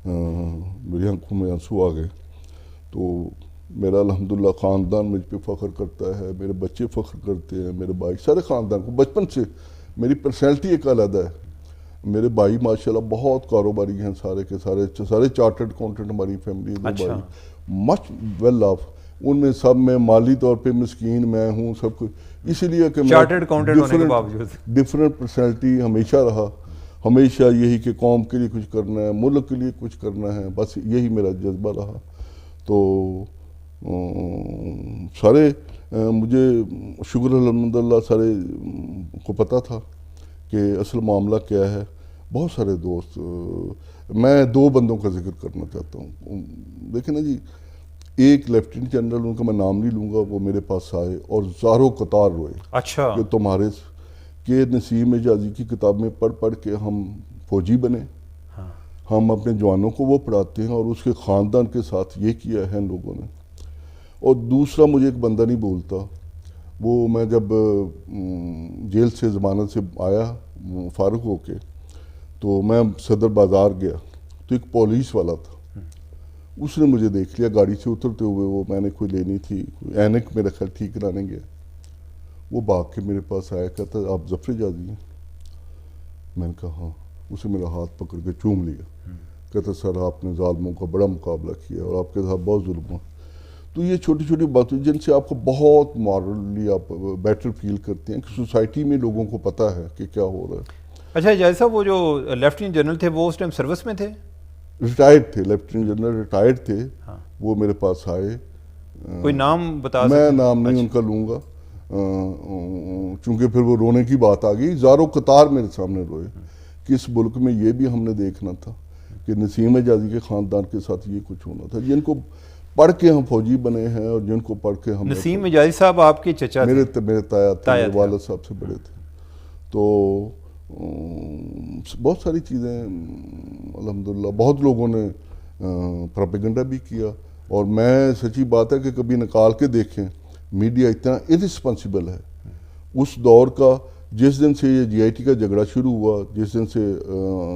میری آنکھوں میں آنسو آ گئے. تو میرا الحمدللہ خاندان مجھ پہ فخر کرتا ہے، میرے بچے فخر کرتے ہیں، میرے بھائی، سارے خاندان کو. بچپن سے میری پرسنالٹی ایک علیحدہ ہے. میرے بھائی ماشاءاللہ بہت کاروباری ہیں، سارے کے سارے چارٹرڈ اکاؤنٹنٹ ہماری فیملی. Much well off. ان میں سب میں مالی طور پہ مسکین میں ہوں سب کچھ، اسی لیے کہ چارٹرڈ اکاؤنٹنٹ ہونے کے باوجود ڈفرینٹ پرسنالٹی ہمیشہ رہا، ہمیشہ یہی کہ قوم کے لیے کچھ کرنا ہے، ملک کے لیے کچھ کرنا ہے، بس یہی میرا جذبہ رہا. تو سارے مجھے شکر الحمدللہ سارے کو پتہ تھا کہ اصل معاملہ کیا ہے. بہت سارے دوست، میں 2 بندوں کا ذکر کرنا چاہتا ہوں. دیکھیں نا جی، ایک لیفٹیننٹ جنرل، ان کا میں نام نہیں لوں گا، وہ میرے پاس آئے اور زاروں قطار روئے. اچھا. کہ تمہارے کہ نسیم حجازی کی کتابیں پڑھ کے ہم فوجی بنے، ہم اپنے جوانوں کو وہ پڑھاتے ہیں اور اس کے خاندان کے ساتھ یہ کیا ہے ان لوگوں نے. اور دوسرا مجھے ایک بندہ نہیں بولتا، وہ میں جب جیل سے ضمانت سے آیا فارغ ہو کے، تو میں صدر بازار گیا تو ایک پولیس والا تھا. اس نے مجھے دیکھ لیا گاڑی سے اترتے ہوئے، وہ میں نے کوئی لینی تھی، کوئی اینک میرا خیال ٹھیک کرانے گیا. وہ بھاگ کے میرے پاس آیا، کہتا آپ ظفر حجازی ہیں؟ میں نے کہا ہاں. اسے میرا ہاتھ پکڑ کے چوم لیا. کہتا سر آپ نے ظالموں کا بڑا مقابلہ کیا اور آپ کے ساتھ بہت ظلم ہوا. تو یہ چھوٹی چھوٹی باتیں جن سے آپ کو بہت مورلی آپ بیٹر فیل کرتے ہیں کہ سوسائٹی میں لوگوں کو پتہ ہے کہ کیا ہو رہا ہے. اچھا حجازی صاحب، وہ جو لیفٹیننٹ جنرل تھے وہ اس ٹائم سروس میں تھے؟ ریٹائرڈ تھے، لیفٹیننٹ جنرل ریٹائرڈ تھے. وہ میرے پاس آئے. کوئی نام بتا میں نام نہیں ان کا لوں گا چونکہ پھر وہ رونے کی بات آ گئی. زاروں قطار میرے سامنے روئے کہ اس ملک میں یہ بھی ہم نے دیکھنا تھا کہ نسیم حجازی کے خاندان کے ساتھ یہ کچھ ہونا تھا. جن کو پڑھ کے ہم فوجی بنے ہیں اور جن کو پڑھ کے ہم نسیم حجازی صاحب آپ کے چچا میرے تایا تھے، میرے والد صاحب سے بڑے تھے. تو بہت ساری چیزیں الحمدللہ بہت لوگوں نے پروپیگنڈا بھی کیا. اور میں سچی بات ہے کہ کبھی نکال کے دیکھیں، میڈیا اتنا ارسپانسیبل ہے. اس دور کا جس دن سے یہ جی آئی ٹی کا جھگڑا شروع ہوا، جس دن سے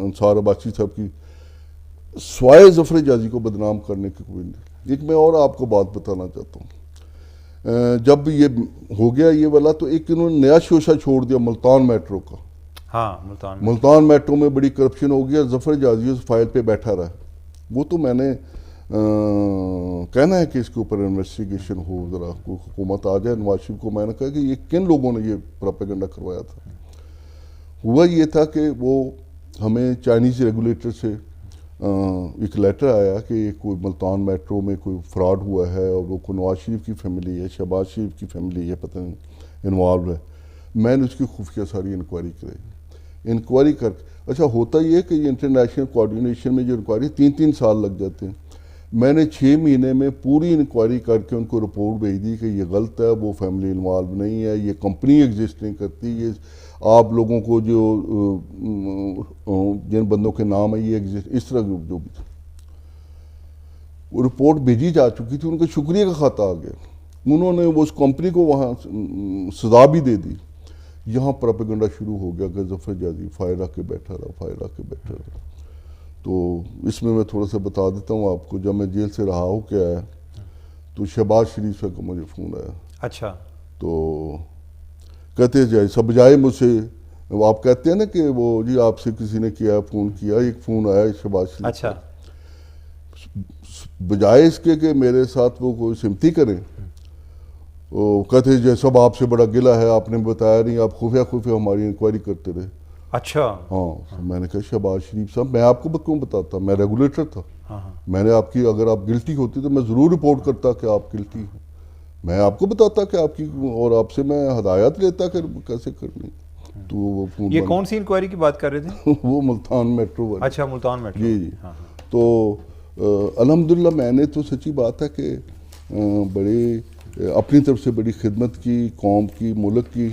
انصار عباسی صاحب کی سوائے ظفر حجازی کو بدنام کرنے کی کوئی نہیں. ایک میں اور آپ کو بات بتانا چاہتا ہوں. جب یہ ہو گیا یہ والا تو ایک انہوں نے نیا شوشہ چھوڑ دیا ملتان میٹرو کا. ہاں، ملتان میٹرو میں بڑی کرپشن ہو گیا. ظفر حجازی اس فائل پہ بیٹھا رہا. وہ تو میں نے کہنا ہے کہ اس کے اوپر انویسٹیگیشن ہو، ذرا کوئی حکومت آ جائے. نواز شریف کو میں نے کہا کہ یہ کن لوگوں نے یہ پروپیگنڈا کروایا تھا. ہوا یہ تھا کہ وہ ہمیں چائنیز ریگولیٹر سے ایک لیٹر آیا کہ کوئی ملتان میٹرو میں کوئی فراڈ ہوا ہے اور وہ کوئی نواز شریف کی فیملی ہے، شہباز شریف کی فیملی ہے، پتہ نہیں انوالو ہے. میں نے اس کی خفیہ ساری انکوائری کرائی. انکوائری کر اچھا ہوتا یہ ہے کہ یہ انٹرنیشنل کوآرڈینیشن میں جو انکوائری 3 سال لگ جاتے ہیں. میں نے 6 مہینے میں پوری انکوائری کر کے ان کو رپورٹ بھیج دی کہ یہ غلط ہے، وہ فیملی انوالو نہیں ہے، یہ کمپنی ایگزسٹ نہیں کرتی، یہ آپ لوگوں کو جو جن بندوں کے نام ہے یہ ایگزسٹ، اس طرح جو بھی تھا. وہ رپورٹ بھیجی جا چکی تھی، ان کا شکریہ کا خط آ گیا. انہوں نے اس کمپنی کو وہاں سزا بھی دے دی. یہاں پروپیگنڈا شروع ہو گیا کہ ظفر حجازی فائل رکھ کے بیٹھا رہا. تو اس میں تھوڑا سا بتا دیتا ہوں آپ کو. جب میں جیل سے رہا ہو کے آیا تو شہباز شریف صاحب کا مجھے فون آیا. اچھا. تو کہتے جائے سب بجائے مجھ سے، آپ کہتے ہیں نا کہ وہ جی آپ سے کسی نے کیا فون کیا، ایک فون آیا شہباز شریف. اچھا. بجائے اس کے کہ میرے ساتھ وہ کوئی سمتی کریں، وہ کہتے جائے سب آپ سے بڑا گلہ ہے، آپ نے بتایا نہیں، آپ خفیہ ہماری انکوائری کرتے رہے. اچھا. ہاں. میں نے کہا شہباز شریف صاحب میں آپ کو کیوں بتاتا، میں ریگولیٹر تھا. میں نے آپ کی اگر آپ گلٹی ہوتی تو میں ضرور رپورٹ کرتا کہ آپ گلٹی ہیں. میں آپ کو بتاتا کہ آپ کی، اور آپ سے میں ہدایت لیتا کہ کیسے کرنی. تو وہ یہ کون سی انکوائری کی بات کر رہے تھے؟ وہ ملتان میٹرو والی. اچھا، ملتان میٹرو. جی. تو الحمدللہ میں نے تو سچی بات ہے کہ بڑے اپنی طرف سے بڑی خدمت کی، قوم کی، ملک کی.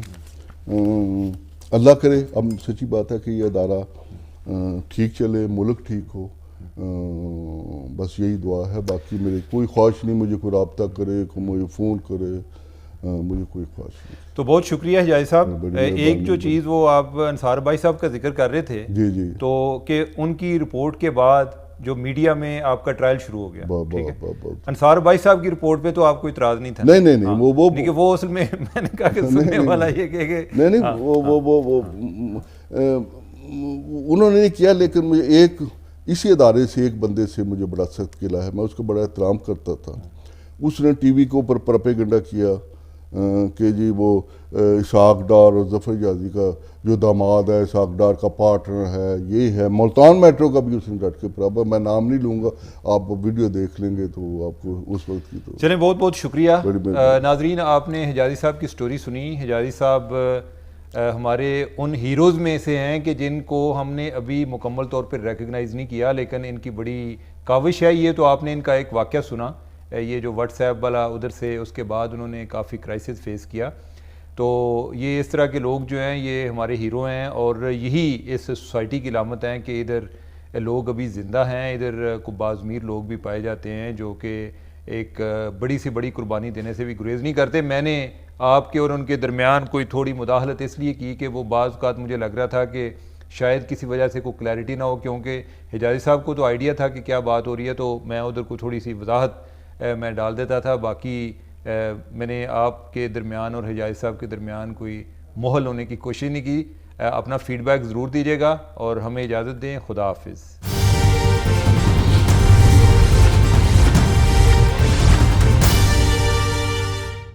اللہ کرے اب سچی بات ہے کہ یہ ادارہ ٹھیک چلے، ملک ٹھیک ہو. بس یہی دعا ہے. باقی میری کوئی خواہش نہیں مجھے کوئی رابطہ کرے، کوئی مجھے فون کرے، مجھے کوئی خواہش نہیں. تو بہت شکریہ حجازی صاحب. ایک جو چیز وہ آپ انصار بھائی صاحب کا ذکر کر رہے تھے، جی تو کہ ان کی رپورٹ کے بعد جو میڈیا میں آپ کا ٹرائل شروع ہو گیا. ٹھیک ہے. انصار بھائی صاحب کی رپورٹ پہ تو آپ کو اعتراض نہیں تھا؟ نہیں وہ اصل میں نے کہا کہ سننے والا یہ کہ نہیں وہ انہوں نے نہیں کیا. لیکن مجھے ایک اسی ادارے سے ایک بندے سے مجھے بڑا سخت قلعہ ہے. میں اس کو بڑا احترام کرتا تھا. اس نے ٹی وی کے اوپر پروپیگنڈا کیا کہ جی وہ اسحاق ڈار اور ظفر حجازی کا جو داماد ہے اسحاق ڈار کا پارٹنر ہے، یہ ہے ملتان میٹرو کا بھی اس نے ڈٹ کے برابر، میں نام نہیں لوں گا، آپ ویڈیو دیکھ لیں گے تو آپ کو اس وقت کی تو چلیں بہت بہت شکریہ بڑی مہربانی۔ ناظرین، آپ نے حجازی صاحب کی سٹوری سنی۔ حجازی صاحب ہمارے ان ہیروز میں سے ہیں کہ جن کو ہم نے ابھی مکمل طور پر ریکگنائز نہیں کیا، لیکن ان کی بڑی کاوش ہے یہ۔ تو آپ نے ان کا ایک واقعہ سنا، یہ جو واٹس ایپ والا ادھر سے، اس کے بعد انہوں نے کافی کرائسس فیس کیا۔ تو یہ اس طرح کے لوگ جو ہیں یہ ہمارے ہیرو ہیں، اور یہی اس سوسائٹی کی علامت ہیں کہ ادھر لوگ ابھی زندہ ہیں، ادھر کو بعض امیر لوگ بھی پائے جاتے ہیں جو کہ ایک بڑی سی بڑی قربانی دینے سے بھی گریز نہیں کرتے۔ میں نے آپ کے اور ان کے درمیان کوئی تھوڑی مداخلت اس لیے کی کہ وہ بعض اوقات مجھے لگ رہا تھا کہ شاید کسی وجہ سے کوئی کلیئرٹی نہ ہو، کیونکہ حجازی صاحب کو تو آئیڈیا تھا کہ کیا بات ہو رہی ہے، تو میں ادھر کو تھوڑی سی وضاحت میں ڈال دیتا تھا۔ باقی میں نے آپ کے درمیان اور حجازی صاحب کے درمیان کوئی محل ہونے کی کوشش نہیں کی۔ اپنا فیڈ بیک ضرور دیجیے گا اور ہمیں اجازت دیں۔ خدا حافظ۔